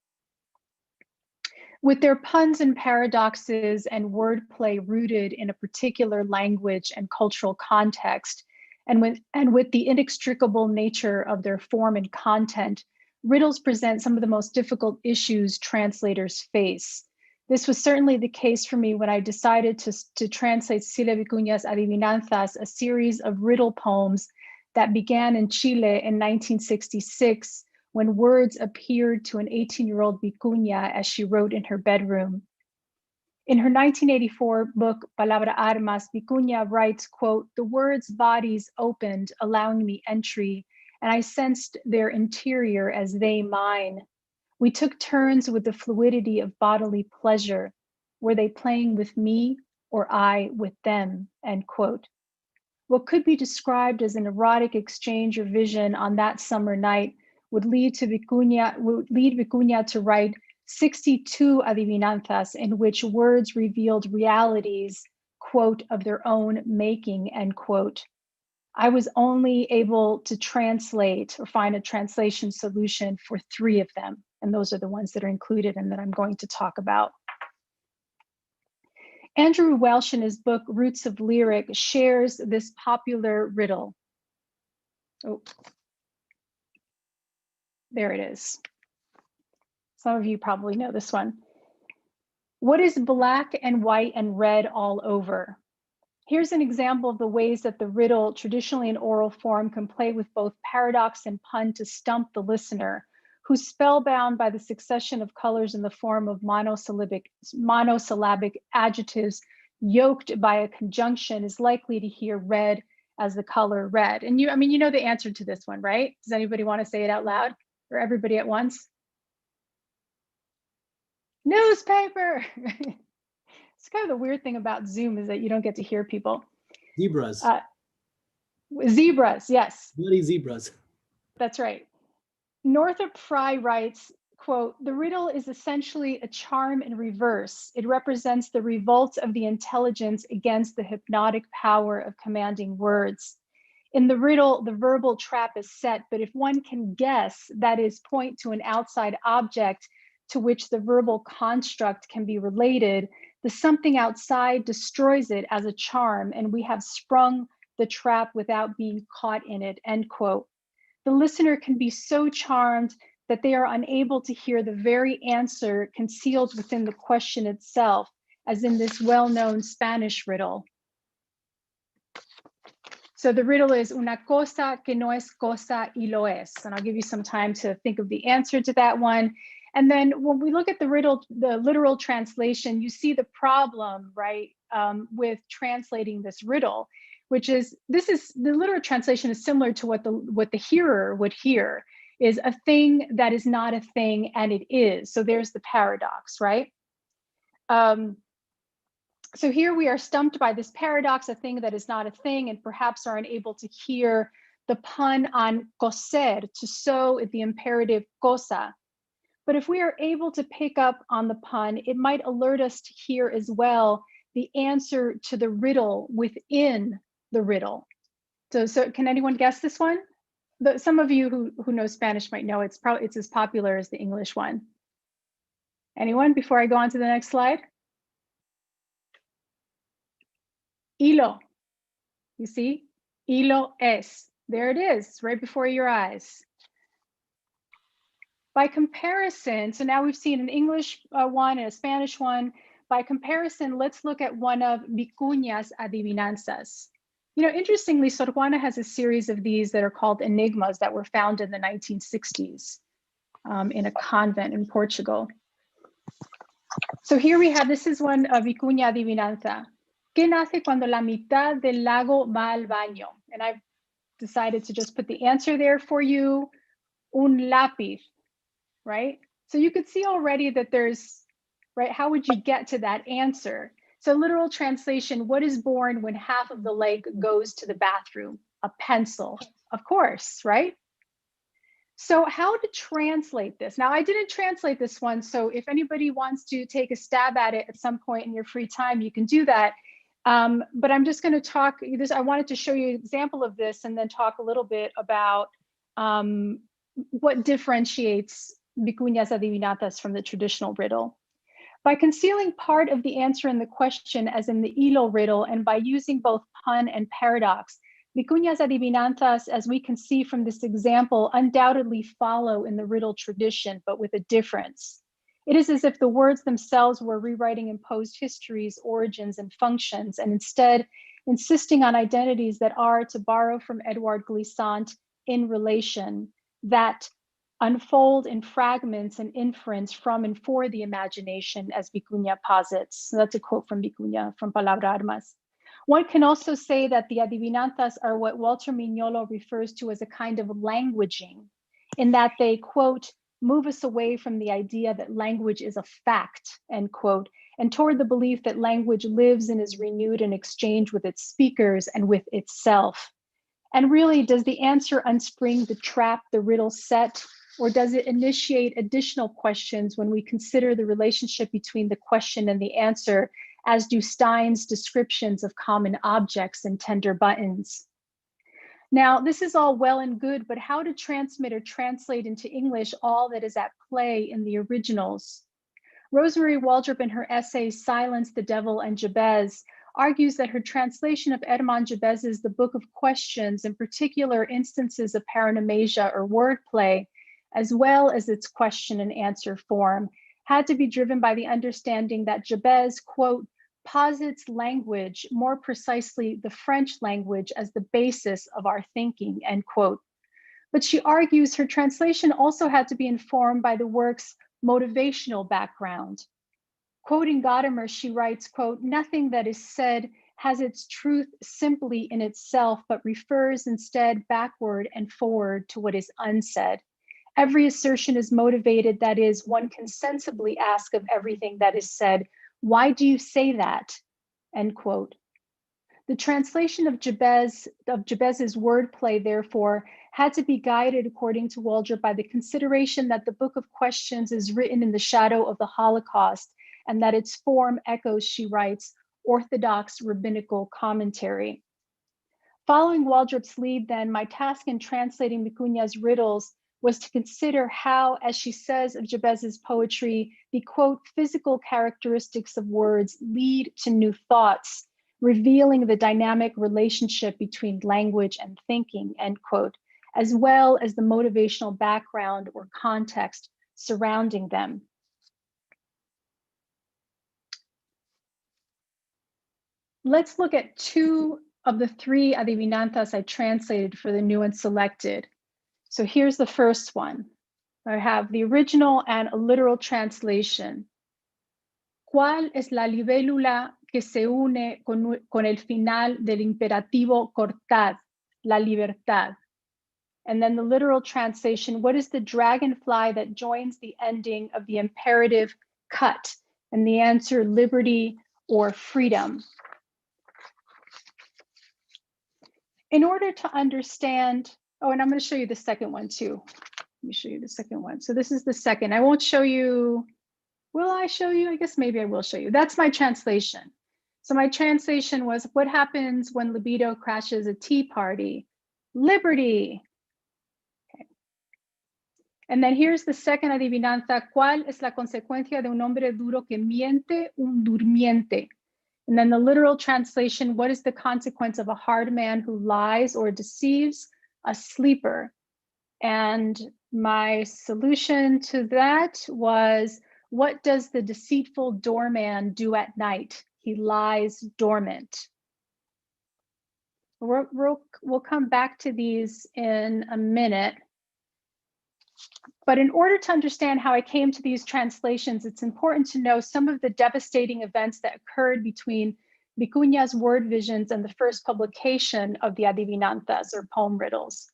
With their puns and paradoxes and wordplay rooted in a particular language and cultural context, and with the inextricable nature of their form and content, riddles present some of the most difficult issues translators face. This was certainly the case for me when I decided to translate Cecilia Vicuña's Adivinanzas, a series of riddle poems that began in Chile in 1966, when words appeared to an 18-year-old Vicuña as she wrote in her bedroom. In her 1984 book, Palabra Armas, Vicuña writes, quote, "The words' bodies opened, allowing me entry, and I sensed their interior as they mine. We took turns with the fluidity of bodily pleasure. Were they playing with me or I with them?" End quote. What could be described as an erotic exchange or vision on that summer night would lead Vicuña to write 62 adivinanzas in which words revealed realities, quote, of their own making, end quote. I was only able to translate or find a translation solution for 3 of them. And those are the ones that are included and that I'm going to talk about. Andrew Welsh, in his book, Roots of Lyric, shares this popular riddle. Oh, there it is. Some of you probably know this one. What is black and white and red all over? Here's an example of the ways that the riddle, traditionally in oral form, can play with both paradox and pun to stump the listener, who's spellbound by the succession of colors in the form of monosyllabic adjectives yoked by a conjunction is likely to hear red as the color red. And you know the answer to this one, right? Does anybody want to say it out loud or everybody at once? Newspaper. It's kind of the weird thing about Zoom is that you don't get to hear people. Zebras. Zebras, yes. Bloody zebras. That's right. Northrop Frye writes, quote, the riddle is essentially a charm in reverse. It represents the revolt of the intelligence against the hypnotic power of commanding words. In the riddle, the verbal trap is set, but if one can guess, that is, point to an outside object to which the verbal construct can be related, the something outside destroys it as a charm, and we have sprung the trap without being caught in it, end quote. The listener can be so charmed that they are unable to hear the very answer concealed within the question itself, as in this well-known Spanish riddle. So the riddle is una cosa que no es cosa y lo es. And I'll give you some time to think of the answer to that one. And then when we look at the riddle, the literal translation, you see the problem, right, with translating this riddle, which is, the literal translation is similar to what the hearer would hear, is a thing that is not a thing and it is. So there's the paradox, right? So here we are stumped by this paradox, a thing that is not a thing, and perhaps are unable to hear the pun on coser, to sew, the imperative cosa. But if we are able to pick up on the pun, it might alert us to hear as well the answer to the riddle within the riddle. So can anyone guess this one? Some of you who know Spanish might know it's as popular as the English one. Anyone before I go on to the next slide? Hilo, you see? Hilo es, there it is, right before your eyes. By comparison, so now we've seen an English one and a Spanish one. By comparison, let's look at one of Vicuña's adivinanzas. You know, interestingly, Sor Juana has a series of these that are called enigmas that were found in the 1960s in a convent in Portugal. So here we have, this is one of Vicuña adivinanza. ¿Qué nace cuando la mitad del lago va al baño? And I've decided to just put the answer there for you. Un lápiz, right? So you could see already that there's, right, how would you get to that answer? So literal translation, what is born when half of the lake goes to the bathroom? A pencil, of course, right? So how to translate this? Now, I didn't translate this one, so if anybody wants to take a stab at it at some point in your free time, you can do that. But I'm just going to talk this. I wanted to show you an example of this and then talk a little bit about what differentiates Vicuña's adivinanzas from the traditional riddle. By concealing part of the answer in the question, as in the hilo riddle, and by using both pun and paradox, Vicuña's adivinanzas, as we can see from this example, undoubtedly follow in the riddle tradition, but with a difference. It is as if the words themselves were rewriting imposed histories, origins, and functions, and instead insisting on identities that are, to borrow from Edouard Glissant, in relation, that unfold in fragments and inference from and for the imagination, as Vicuña posits. So that's a quote from Vicuña, from Palabra Armas. One can also say that the adivinanzas are what Walter Mignolo refers to as a kind of languaging, in that they, quote, move us away from the idea that language is a fact, end quote, and toward the belief that language lives and is renewed in exchange with its speakers and with itself. And really, does the answer unspring the trap the riddle set, or does it initiate additional questions when we consider the relationship between the question and the answer, as do Stein's descriptions of common objects and tender buttons? Now, this is all well and good, but how to transmit or translate into English all that is at play in the originals? Rosemary Waldrop, in her essay, Silence, the Devil, and Jabez, argues that her translation of Hermann Jabez's The Book of Questions, in particular instances of paronomasia or wordplay, as well as its question and answer form, had to be driven by the understanding that Jabez, quote, posits language, more precisely the French language, as the basis of our thinking, end quote. But she argues her translation also had to be informed by the work's motivational background. Quoting Gadamer, she writes, quote, nothing that is said has its truth simply in itself, but refers instead backward and forward to what is unsaid. Every assertion is motivated, that is, one can sensibly ask of everything that is said, why do you say that? End quote. The translation of Jabez's wordplay, therefore, had to be guided, according to Waldrop, by the consideration that the Book of Questions is written in the shadow of the Holocaust and that its form echoes, she writes, Orthodox rabbinical commentary. Following Waldrop's lead, then, my task in translating Vicuña's riddles was to consider how, as she says of Jabez's poetry, the, quote, physical characteristics of words lead to new thoughts, revealing the dynamic relationship between language and thinking, end quote, as well as the motivational background or context surrounding them. Let's look at two of the three adivinanzas I translated for the new and selected. So here's the first one. I have the original and a literal translation. ¿Cuál es la libélula que se une con el final del imperativo cortad, la libertad? And then the literal translation, what is the dragonfly that joins the ending of the imperative cut? And the answer, liberty or freedom. In order to understand, oh, and I'm going to show you the second one too. Let me show you the second one. So this is the second. I won't show you. Will I show you? I guess maybe I will show you. That's my translation. So my translation was, what happens when libido crashes a tea party? Liberty. Okay. And then here's the second adivinanza. ¿Cuál es la consecuencia de un hombre duro que miente, un durmiente? And then the literal translation, what is the consequence of a hard man who lies or deceives? A sleeper. And my solution to that was, what does the deceitful doorman do at night? He lies dormant. We'll come back to these in a minute. But in order to understand how I came to these translations, it's important to know some of the devastating events that occurred between Vicuña's word visions and the first publication of the adivinanzas, or poem riddles.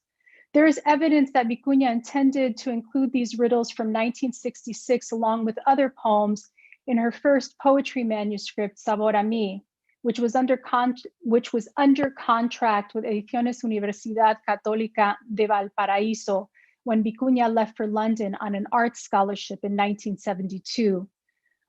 There is evidence that Vicuña intended to include these riddles from 1966 along with other poems in her first poetry manuscript, Sabor a Mí, which was under contract with Ediciones Universidad Católica de Valparaíso when Vicuña left for London on an art scholarship in 1972.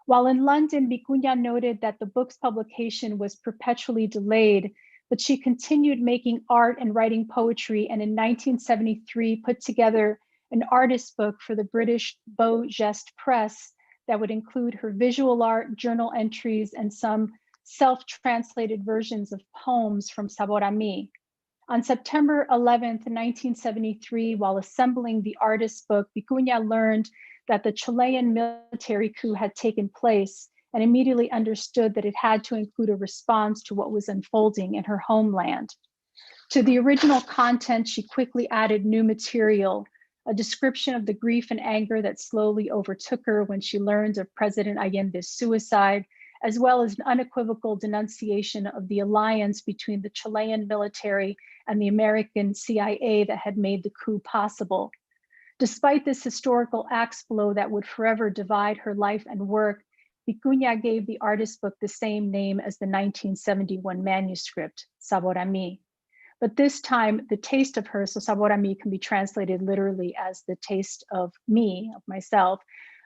While in London, Vicuña noted that the book's publication was perpetually delayed, but she continued making art and writing poetry, and in 1973 put together an artist book for the British Beau Geste Press that would include her visual art, journal entries, and some self-translated versions of poems from Sabor a Mí. On September 11th, 1973, while assembling the artist's book, Vicuña learned that the Chilean military coup had taken place and immediately understood that it had to include a response to what was unfolding in her homeland. To the original content, she quickly added new material, a description of the grief and anger that slowly overtook her when she learned of President Allende's suicide, as well as an unequivocal denunciation of the alliance between the Chilean military and the American CIA that had made the coup possible. Despite this historical axe blow that would forever divide her life and work, Vicuña gave the artist book the same name as the 1971 manuscript, Sabor a Mí. But this time, the taste of her, so Sabor a Mí can be translated literally as the taste of me, of myself.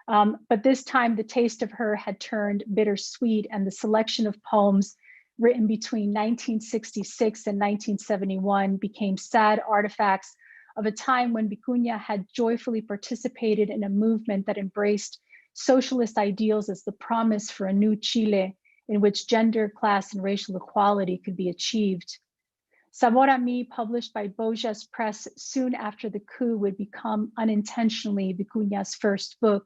But this time, the taste of her had turned bittersweet, and the selection of poems written between 1966 and 1971 became sad artifacts of a time when Vicuña had joyfully participated in a movement that embraced socialist ideals as the promise for a new Chile in which gender, class, and racial equality could be achieved. Sabor a Mí, published by Beau Geste Press soon after the coup, would become unintentionally Vicuña's first book.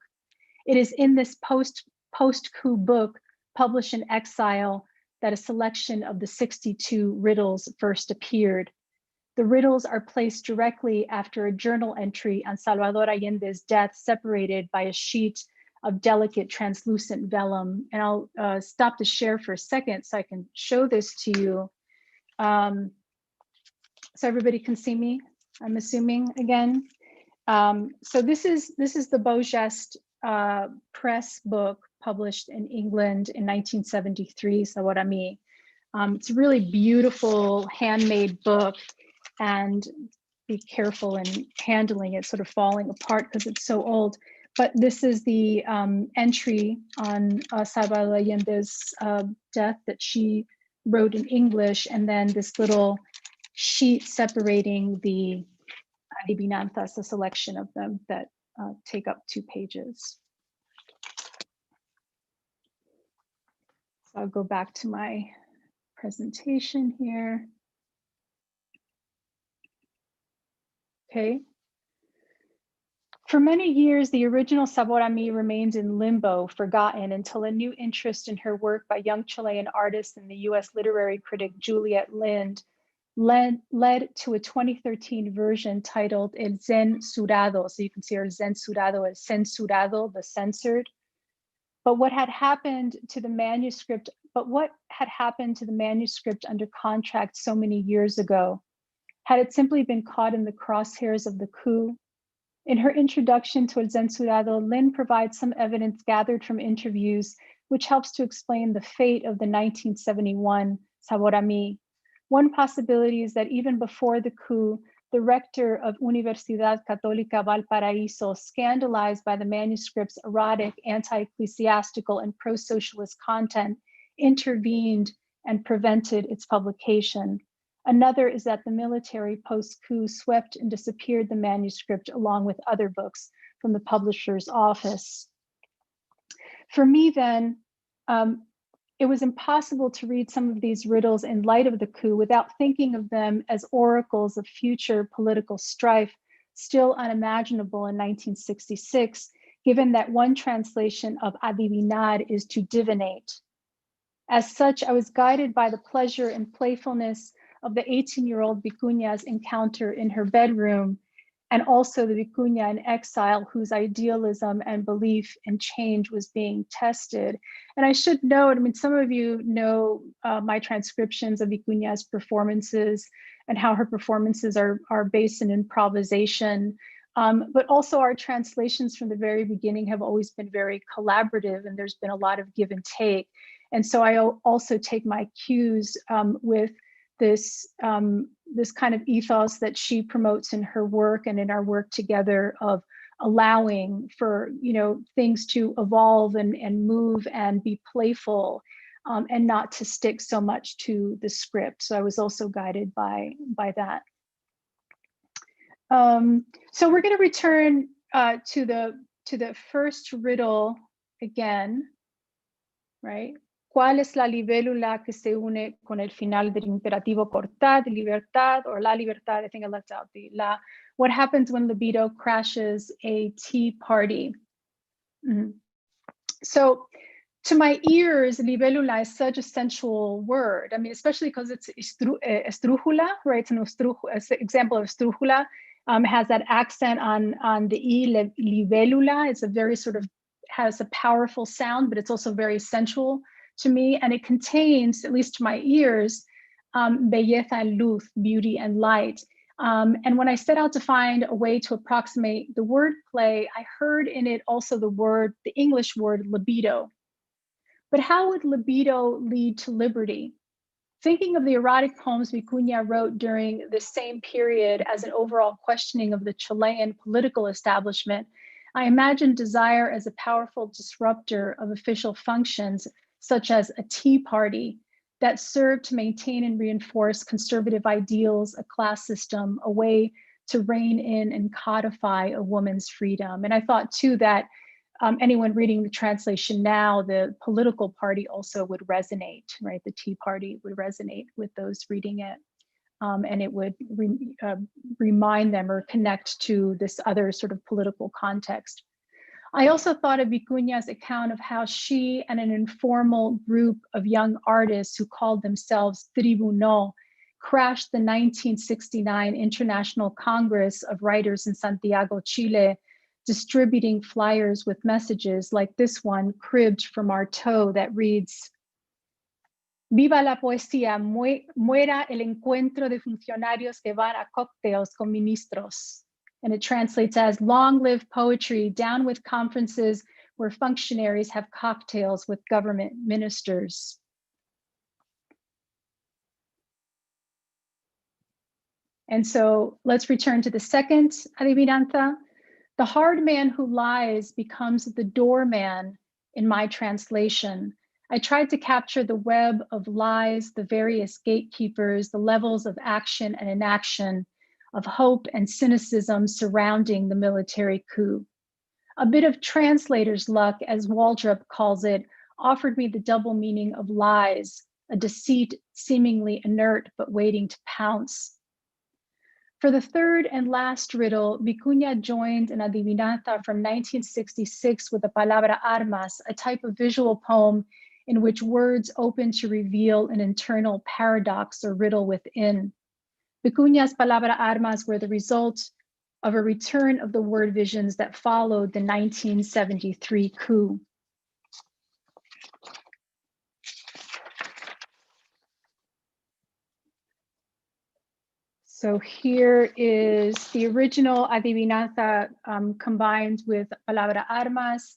It is in this post-coup book, published in exile, that a selection of the 62 riddles first appeared. The riddles are placed directly after a journal entry on Salvador Allende's death, separated by a sheet of delicate translucent vellum. And I'll stop to share for a second so I can show this to you. So everybody can see me, I'm assuming, again. So this is the Beau Geste Press book published in England in 1973, Sabor a Mí. It's a really beautiful handmade book, and be careful in handling it, sort of falling apart because it's so old. But this is the entry on Salvador Allende's death that she wrote in English, and then this little sheet separating the adivinanzas, a selection of them that take up 2 pages. So I'll go back to my presentation here. Okay. For many years, the original Sabor a Mi remains in limbo, forgotten, until a new interest in her work by young Chilean artist and the US literary critic Juliet Lind led to a 2013 version titled El Censurado. So you can see our Censurado as censurado, the censored. But what had happened to the manuscript under contract so many years ago? Had it simply been caught in the crosshairs of the coup? In her introduction to El Censurado, Lynn provides some evidence gathered from interviews, which helps to explain the fate of the 1971 Sabor a Mi. One possibility is that even before the coup, the rector of Universidad Católica Valparaíso, scandalized by the manuscript's erotic, anti-ecclesiastical, and pro-socialist content, intervened and prevented its publication. Another is that the military post-coup swept and disappeared the manuscript along with other books from the publisher's office. For me then, it was impossible to read some of these riddles in light of the coup without thinking of them as oracles of future political strife, still unimaginable in 1966, given that one translation of adivinar is to divinate. As such, I was guided by the pleasure and playfulness of the 18-year-old Vicuña's encounter in her bedroom, and also the Vicuña in exile, whose idealism and belief in change was being tested. And I should note, I mean, some of you know my transcriptions of Vicuña's performances and how her performances are based in improvisation. But also our translations from the very beginning have always been very collaborative, and there's been a lot of give and take. And so I also take my cues with this kind of ethos that she promotes in her work and in our work together of allowing for, you know, things to evolve and move and be playful, and not to stick so much to the script. So I was also guided by that. So we're going to return to the first riddle again, right? ¿Cuál es la libélula que se une con el final del imperativo cortar, libertad, or la libertad? I think I left out the la. What happens when libido crashes a tea party? So to my ears, libélula is such a sensual word. I mean, especially because it's estrújula, right? It's an example of estrújula. Has that accent on the E, libélula. It's a very sort of, has a powerful sound, but it's also very sensual to me, and it contains, at least to my ears, belleza and luz, beauty and light. And when I set out to find a way to approximate the wordplay, I heard in it also the English word libido. But how would libido lead to liberty? Thinking of the erotic poems Vicuña wrote during the same period as an overall questioning of the Chilean political establishment, I imagine desire as a powerful disruptor of official functions, such as a tea party, that served to maintain and reinforce conservative ideals, a class system, a way to rein in and codify a woman's freedom. And I thought too that anyone reading the translation now, the political party also would resonate, right? The Tea Party would resonate with those reading it. And it would remind them or connect to this other sort of political context. I also thought of Vicuña's account of how she and an informal group of young artists who called themselves Tribunal crashed the 1969 International Congress of Writers in Santiago, Chile, distributing flyers with messages like this one, cribbed from Artaud, that reads, "Viva la poesía, muera el encuentro de funcionarios que van a cócteles con ministros." And it translates as, "Long live poetry, down with conferences where functionaries have cocktails with government ministers." And so let's return to the second adivinanza. The hard man who lies becomes the doorman in my translation. I tried to capture the web of lies, the various gatekeepers, the levels of action and inaction, of hope and cynicism surrounding the military coup. A bit of translator's luck, as Waldrop calls it, offered me the double meaning of lies, a deceit seemingly inert but waiting to pounce. For the third and last riddle, Vicuña joined an adivinanza from 1966 with the palabra armas, a type of visual poem in which words open to reveal an internal paradox or riddle within. Vicuña's palabra armas were the result of a return of the word visions that followed the 1973 coup. So here is the original adivinanza combined with palabra armas.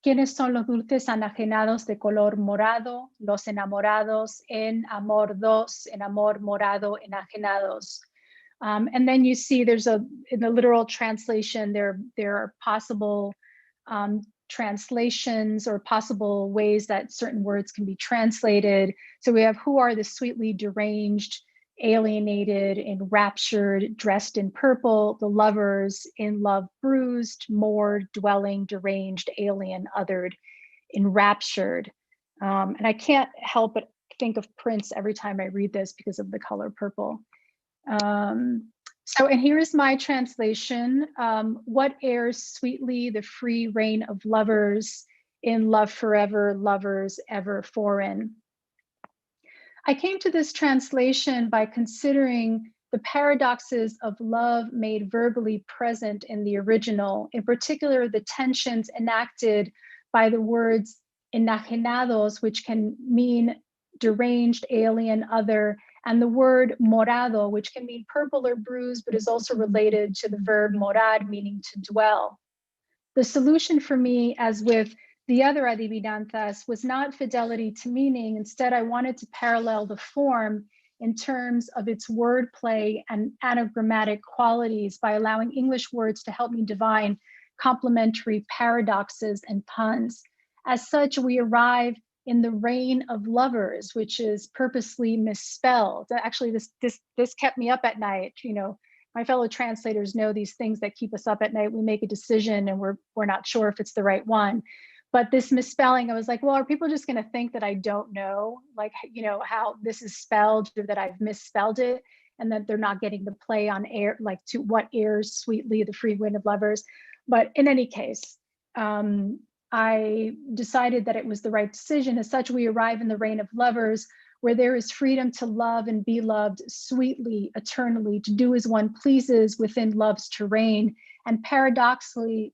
¿Quiénes son los dulces enajenados de color morado? Los enamorados en amor dos, en amor morado enajenados. And then you see there's in the literal translation, there are possible translations or possible ways that certain words can be translated. So we have who are the sweetly deranged, alienated, enraptured, dressed in purple, the lovers, in love bruised, moored, dwelling, deranged, alien, othered, enraptured. And I can't help but think of Prince every time I read this because of the color purple. And here is my translation. What airs sweetly the free reign of lovers, in love forever, lovers ever foreign. I came to this translation by considering the paradoxes of love made verbally present in the original, in particular, the tensions enacted by the words enajenados, which can mean deranged, alien, other, and the word morado, which can mean purple or bruised, but is also related to the verb morar, meaning to dwell. The solution for me, as with the other adivinanzas, was not fidelity to meaning. Instead, I wanted to parallel the form in terms of its wordplay and anagrammatic qualities by allowing English words to help me divine complementary paradoxes and puns. As such, we arrive in the reign of lovers, which is purposely misspelled. Actually, this kept me up at night. You know, my fellow translators know these things that keep us up at night. We make a decision and we're not sure if it's the right one. But this misspelling, I was like, well, are people just going to think that I don't know, like, you know, how this is spelled, or that I've misspelled it, and that they're not getting the play on air, like to what airs sweetly the free wind of lovers. But in any case, I decided that it was the right decision. As such, we arrive in the reign of lovers, where there is freedom to love and be loved sweetly, eternally, to do as one pleases within love's terrain, and paradoxically,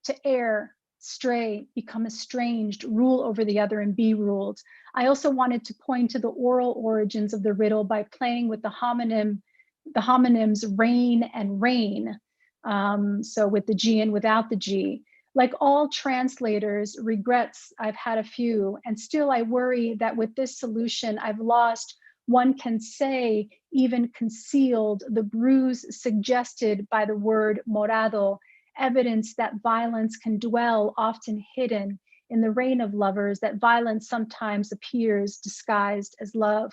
to err, stray, become estranged, rule over the other and be ruled. I also wanted to point to the oral origins of the riddle by playing with the homonyms reign and reign. So with the G and without the G. Like all translators, regrets, I've had a few, and still I worry that with this solution, I've lost, one can say, even concealed, the bruise suggested by the word morado, evidence that violence can dwell, often hidden, in the reign of lovers, that violence sometimes appears disguised as love.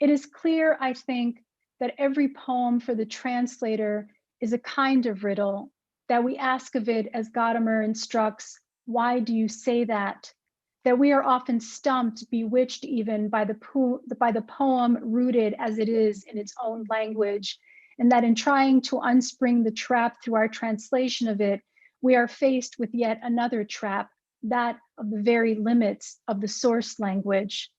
It is clear, I think, that every poem for the translator is a kind of riddle, that we ask of it as Gadamer instructs, why do you say that? That we are often stumped, bewitched even by the poem rooted as it is in its own language, and that in trying to unspring the trap through our translation of it, we are faced with yet another trap, that of the very limits of the source language.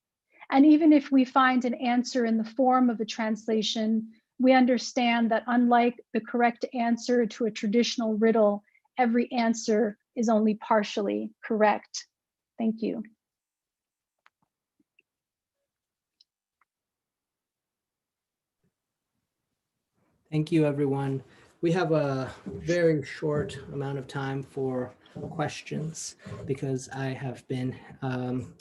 And even if we find an answer in the form of a translation, we understand that unlike the correct answer to a traditional riddle, every answer is only partially correct. Thank you. Thank you, everyone. we have a very short amount of time for questions because I have been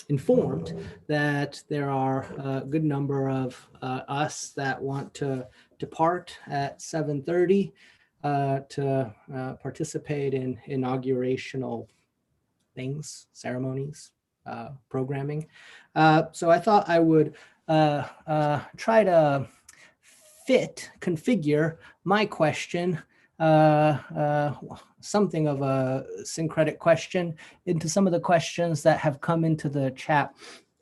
informed that there are a good number of us that want to depart at 7:30 to participate in inaugurational things, ceremonies, programming. So I thought I would try to configure my question, something of a syncretic question, into some of the questions that have come into the chat.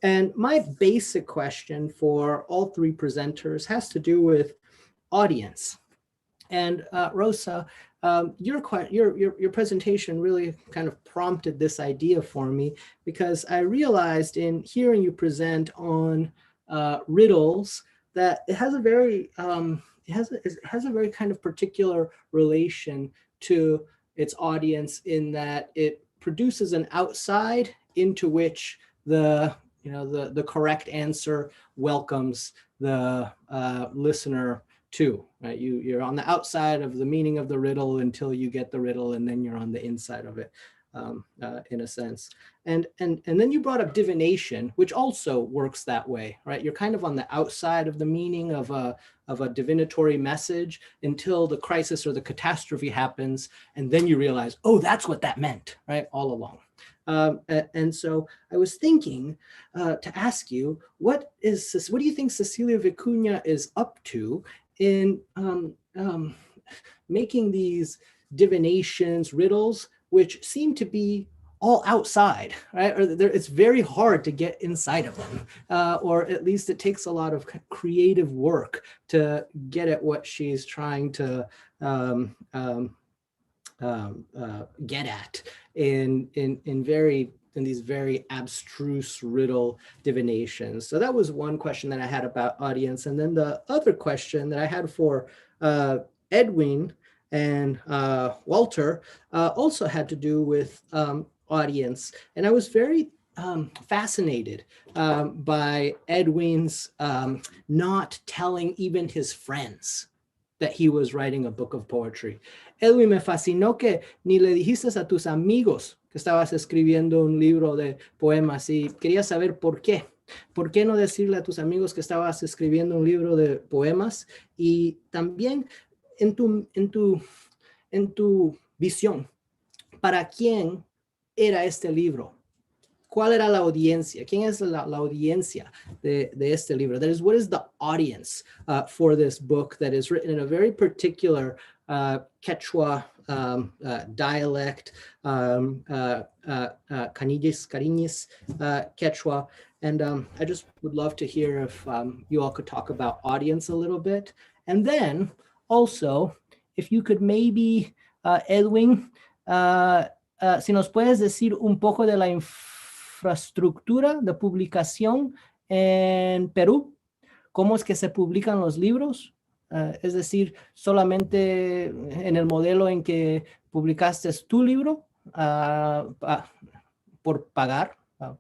And my basic question for all three presenters has to do with audience. And Rosa, your presentation really kind of prompted this idea for me, because I realized in hearing you present on riddles that it has a very it has a very kind of particular relation to its audience, in that it produces an outside into which the correct answer welcomes the listener too, right? You're on the outside of the meaning of the riddle until you get the riddle, and then you're on the inside of it, in a sense. And then you brought up divination, which also works that way, right? You're kind of on the outside of the meaning of a divinatory message until the crisis or the catastrophe happens, and then you realize, oh, that's what that meant, right? All along. And so I was thinking to ask you, what do you think Cecilia Vicuña is up to in making these divinations, riddles, which seem to be all outside, right? Or it's very hard to get inside of them, or at least it takes a lot of creative work to get at what she's trying to get at in these very abstruse riddle divinations. So that was one question that I had about audience. And then the other question that I had for Edwin and Walter also had to do with audience. And I was very fascinated by Edwin's not telling even his friends that he was writing a book of poetry. Edwin, me fascinó que ni le dijiste a tus amigos que estabas escribiendo un libro de poemas, y quería saber por qué. ¿Por qué no decirle a tus amigos que estabas escribiendo un libro de poemas? Y también en tu visión, ¿para quién era este libro? ¿Cuál era la audiencia? ¿Quién es la audiencia de este libro? That is, what is the audience for this book that is written in a very particular Quechua dialect, Cariñes Quechua. And I just would love to hear if you all could talk about audience a little bit. And then also, if you could maybe, Edwin, si nos puedes decir un poco de la infraestructura de publicación en Perú, cómo es que se publican los libros, es decir, solamente en el modelo en que publicaste tu libro por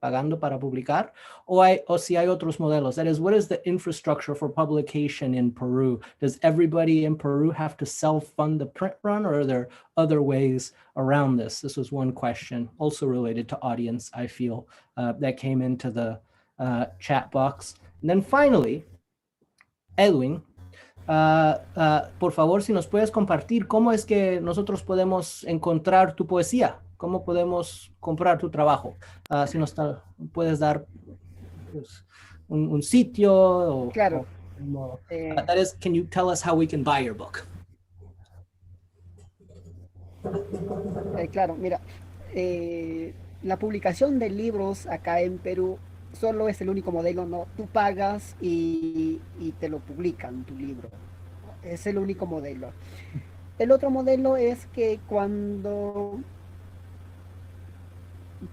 pagando para publicar, o si hay otros modelos. That is, what is the infrastructure for publication in Peru? Does everybody in Peru have to self-fund the print run, or are there other ways around this? This was one question, also related to audience, I feel, that came into the chat box. And then finally, Edwin, por favor, si nos puedes compartir cómo es que nosotros podemos encontrar tu poesía, cómo podemos comprar tu trabajo. Si nos puedes dar pues, un sitio. O, claro. That is, can you tell us how we can buy your book? Claro, mira, la publicación de libros acá en Perú solo es el único modelo, ¿no? Tú pagas y te lo publican tu libro. Es el único modelo. El otro modelo es que cuando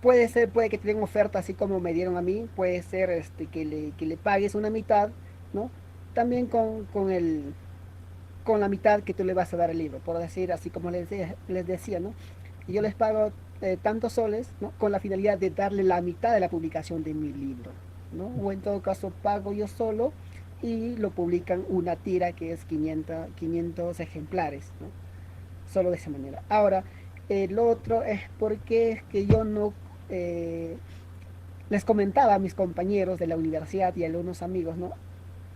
puede que te den oferta así como me dieron a mí, puede ser que le pagues una mitad, ¿no? También con la mitad que tú le vas a dar al libro, por decir, así como les decía, ¿no? Y yo les pago tantos soles, ¿no? Con la finalidad de darle la mitad de la publicación de mi libro, ¿no? O en todo caso pago yo solo y lo publican una tira que es 500 ejemplares, ¿no? solo de esa manera. Ahora, el otro es porque es que yo no les comentaba a mis compañeros de la universidad y a algunos amigos, ¿no?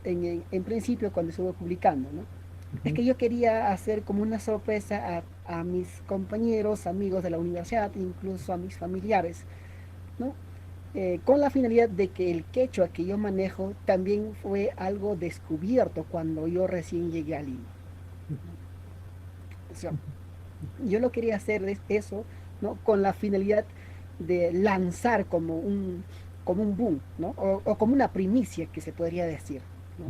En principio cuando estuve publicando, ¿no? Es que yo quería hacer como una sorpresa a mis compañeros, amigos de la universidad, incluso a mis familiares, ¿no? Con la finalidad de que el quechua que yo manejo también fue algo descubierto cuando yo recién llegué a Lima. O sea, yo lo quería hacer eso, ¿no? Con la finalidad de lanzar como un boom, ¿no? O como una primicia que se podría decir, ¿no?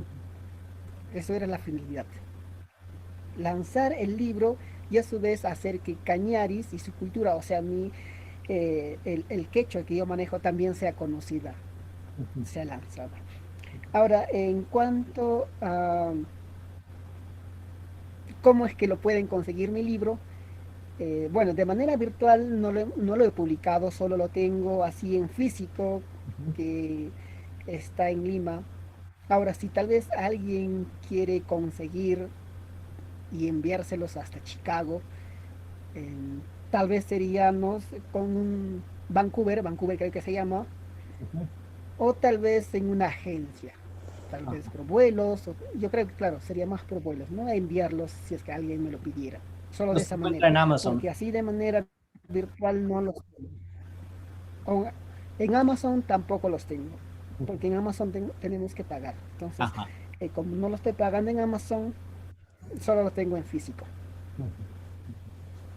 Eso era la finalidad. Lanzar el libro y a su vez hacer que Cañaris y su cultura, o sea, el quechua que yo manejo también sea conocida, sea lanzada. Ahora, en cuanto a cómo es que lo pueden conseguir mi libro, bueno, de manera virtual no lo he publicado, solo lo tengo así en físico, que está en Lima. Ahora, si tal vez alguien quiere conseguir y enviárselos hasta Chicago, eh, tal vez sería, no sé, con un Vancouver creo que se llama, o tal vez en una agencia, tal vez por vuelos, yo creo que claro, sería más por vuelos, no enviarlos si es que alguien me lo pidiera, solo No de se esa encuentra manera, en Amazon. porque así de manera virtual no los tengo. En Amazon tampoco los tengo, porque en Amazon tenemos que pagar, entonces Ajá. como no lo estoy pagando en Amazon, solo lo tengo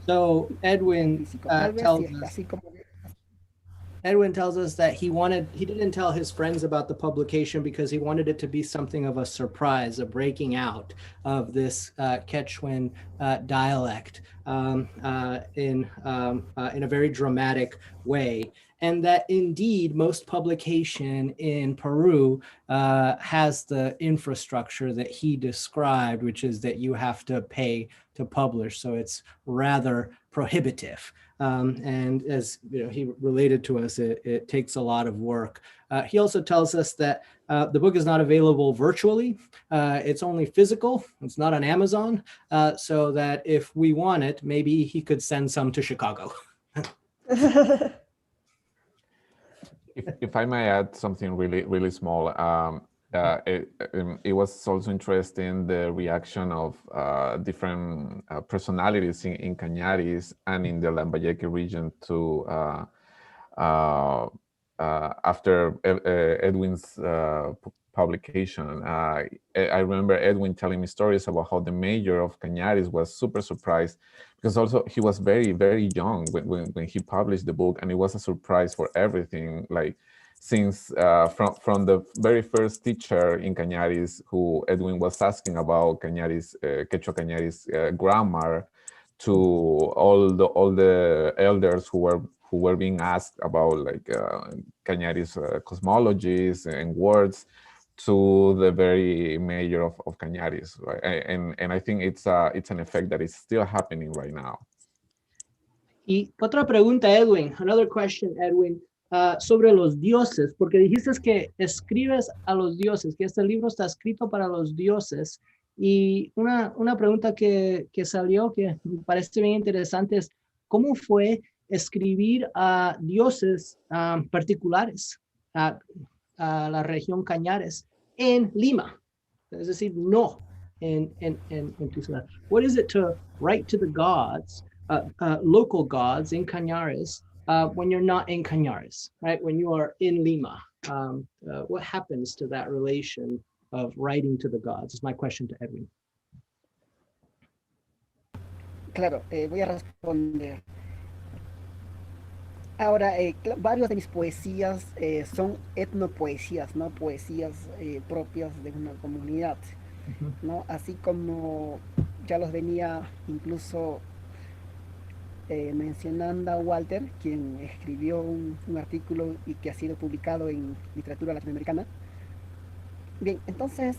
So en Edwin físico, tal vez sí, tells us así como Edwin tells us that he didn't tell his friends about the publication because he wanted it to be something of a surprise, a breaking out of this Quechuan dialect in a very dramatic way. And that indeed most publication in Peru has the infrastructure that he described, which is that you have to pay to publish. So it's rather prohibitive. And as you know, he related to us, it takes a lot of work. He also tells us that the book is not available virtually. It's only physical. It's not on Amazon. So that if we want it, maybe he could send some to Chicago. If I may add something really small, it was also interesting the reaction of different personalities in Cañaris and in the Lambayeque region to uh, after Edwin's publication. I remember Edwin telling me stories about how the mayor of Cañaris was super surprised because also he was very young when he published the book, and it was a surprise for everything. Like since from the very first teacher in Cañaris, who Edwin was asking about Cañaris, Quechua Cañaris grammar, to all the elders who were being asked about like Cañaris cosmologies and words, to the very mayor of Cañaris, right? And I think it's an effect that is still happening right now. Y otra pregunta, Edwin, another question, Edwin, sobre los dioses, porque dijiste que escribes a los dioses, que este libro está escrito para los dioses. Y una pregunta que salió que me parece bien interesante es, ¿cómo fue escribir a dioses particulares a la región Cañares en Lima? Es decir, no en tu ciudad. What is it to write to the gods, local gods in Cañares when you're not in Cañares, right? When you are in Lima, what happens to that relation of writing to the gods? Is my question to Edwin. claro, voy a responder. Ahora, varios de mis poesías son etnopoesías, ¿no? Poesías propias de una comunidad, ¿no? Así como ya los venía incluso mencionando a Walter, quien escribió un artículo y que ha sido publicado en literatura latinoamericana. Bien, entonces,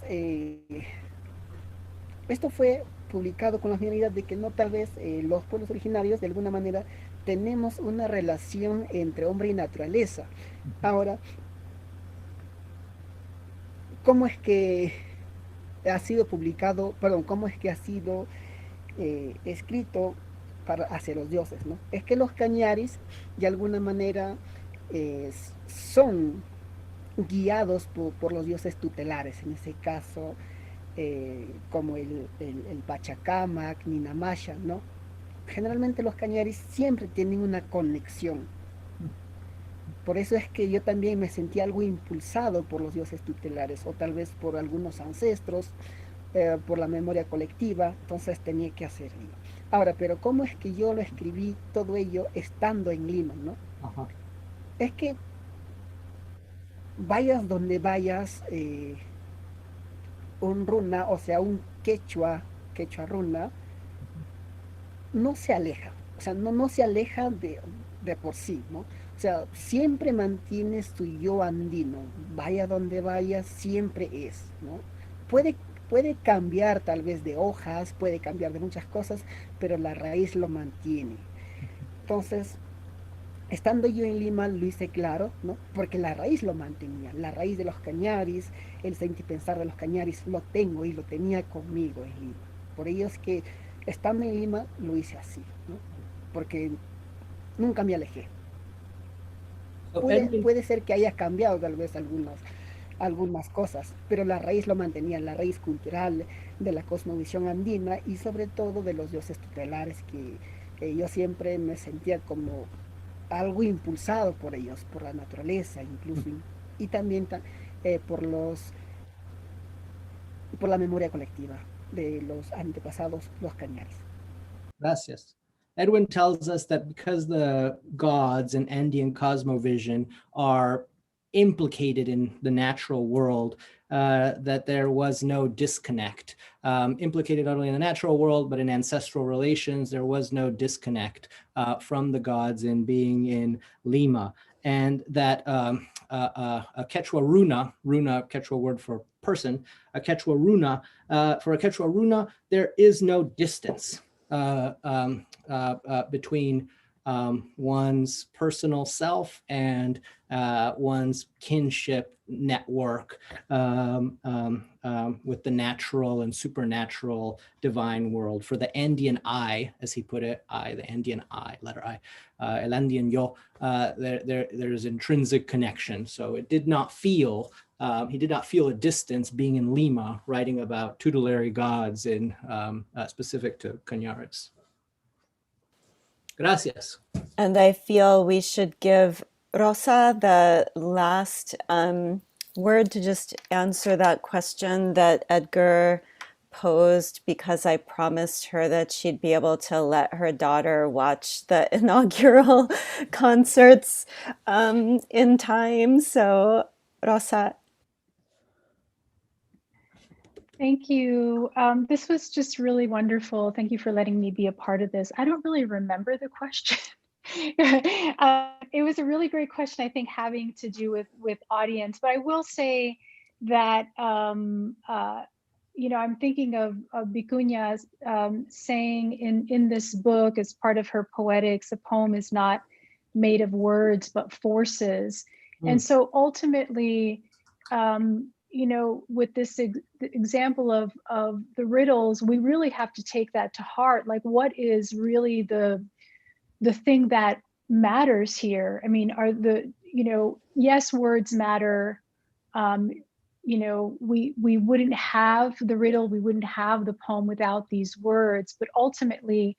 esto fue publicado con la finalidad de que no tal vez los pueblos originarios de alguna manera tenemos una relación entre hombre y naturaleza. Ahora, ¿cómo es que ha sido publicado, perdón, cómo es que ha sido escrito hacia los dioses, ¿no? Es que los cañaris, de alguna manera, son guiados por los dioses tutelares, en ese caso, como el Pachacamac, Ninamasha, ¿no? Generalmente los cañaris siempre tienen una conexión. Por eso es que yo también me sentí algo impulsado por los dioses tutelares, o tal vez por algunos ancestros, por la memoria colectiva, entonces tenía que hacer Lima. Ahora, pero ¿cómo es que yo lo escribí todo ello estando en Lima, no? Ajá. Es que vayas donde vayas, un runa, o sea, un quechua runa, no se aleja, o sea, no se aleja de por sí, ¿no? O sea, siempre mantienes tu yo andino, vaya donde vaya, siempre es, ¿no? Puede, puede cambiar tal vez de hojas, puede cambiar de muchas cosas, pero la raíz lo mantiene. Entonces, estando yo en Lima lo hice claro, ¿no? Porque la raíz lo mantenía, la raíz de los cañaris, el sentir pensar de los cañaris lo tengo y lo tenía conmigo en Lima. Por ello es que estando en Lima lo hice así, ¿no? Porque nunca me alejé. So Edwin, Puede ser que haya cambiado tal vez algunas cosas, pero la raíz lo mantenía, la raíz cultural de la cosmovisión andina y sobre todo de los dioses tutelares que yo siempre me sentía como algo impulsado por ellos, por la naturaleza incluso, y también por por la memoria colectiva de los antepasados, los cañares. gracias. Edwin tells us that because the gods in Andean cosmovision are implicated in the natural world, that there was no disconnect. Implicated not only in the natural world, but in ancestral relations, there was no disconnect from the gods in being in Lima. And that a Quechua runa, Quechua word for person, a Quechua runa, for a Quechua runa, there is no distance between one's personal self and one's kinship network with the natural and supernatural divine world. For the Andean I, as he put it, the Andean I, letter I, el Andean yo, there's intrinsic connection. So it did not feel, he did not feel a distance being in Lima, writing about tutelary gods in specific to Cañares. Gracias. And I feel we should give Rosa the last word to just answer that question that Edgar posed, because I promised her that she'd be able to let her daughter watch the inaugural concerts in time. So, Rosa. Thank you. This was just really wonderful. Thank you for letting me be a part of this. I don't really remember the question. It was a really great question, I think, having to do with audience. But I will say that, you know, I'm thinking of Vicuña saying in this book, as part of her poetics, a poem is not made of words, but forces. And so ultimately, you know, with this example of the riddles, we really have to take that to heart. Like, what is really the thing that matters here? I mean, are you know, yes, words matter. You know, we wouldn't have the riddle, we wouldn't have the poem without these words, but ultimately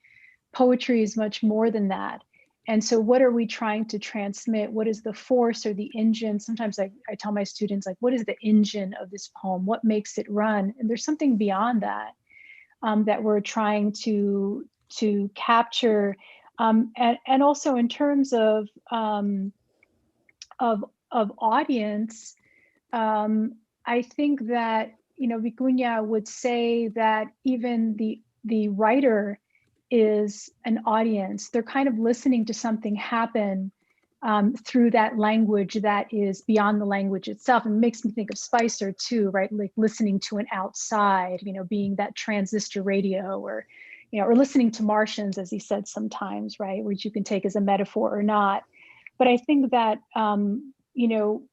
poetry is much more than that. And so what are we trying to transmit? What is the force or the engine? Sometimes I tell my students, like, what is the engine of this poem? What makes it run? And there's something beyond that that we're trying to capture. And also in terms of audience, I think that, you know, Vicuña would say that even the writer is an audience. They're kind of listening to something happen through that language that is beyond the language itself. And it makes me think of Spicer too, right? Like listening to an outside, you know, being that transistor radio, or, you know, or listening to Martians, as he said sometimes, right? Which you can take as a metaphor or not. But I think that, you know,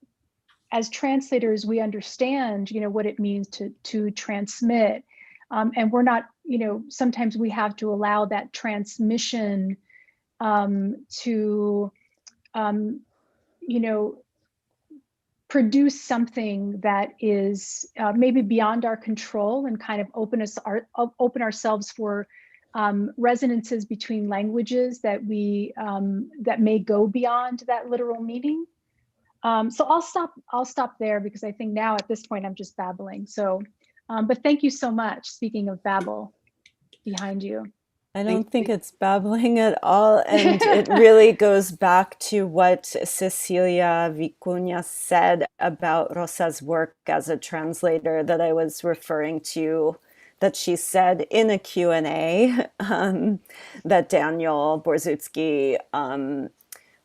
as translators, we understand, you know, what it means to transmit. And we're not, sometimes we have to allow that transmission to, produce something that is maybe beyond our control, and kind of open ourselves for resonances between languages that that may go beyond that literal meaning. So I'll stop there, because I think now at this point I'm just babbling. So, but thank you so much. Speaking of babble behind you. I don't think it's babbling at all. And it really goes back to what Cecilia Vicuña said about Rosa's work as a translator that I was referring to, that she said in a Q&A that Daniel Borzutsky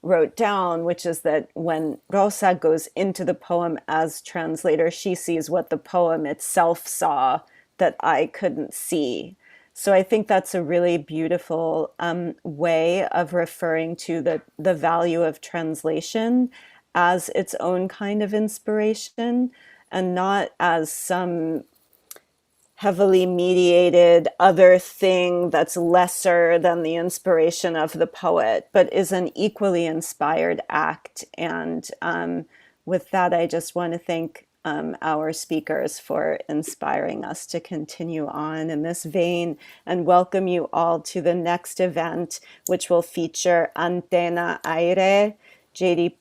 wrote down, which is that when Rosa goes into the poem as translator, she sees what the poem itself saw that I couldn't see. So I think that's a really beautiful way of referring to the value of translation as its own kind of inspiration, and not as some heavily mediated other thing that's lesser than the inspiration of the poet, but is an equally inspired act. And with that, I just want to thank our speakers for inspiring us to continue on in this vein, and welcome you all to the next event, which will feature Antena Aire. JD,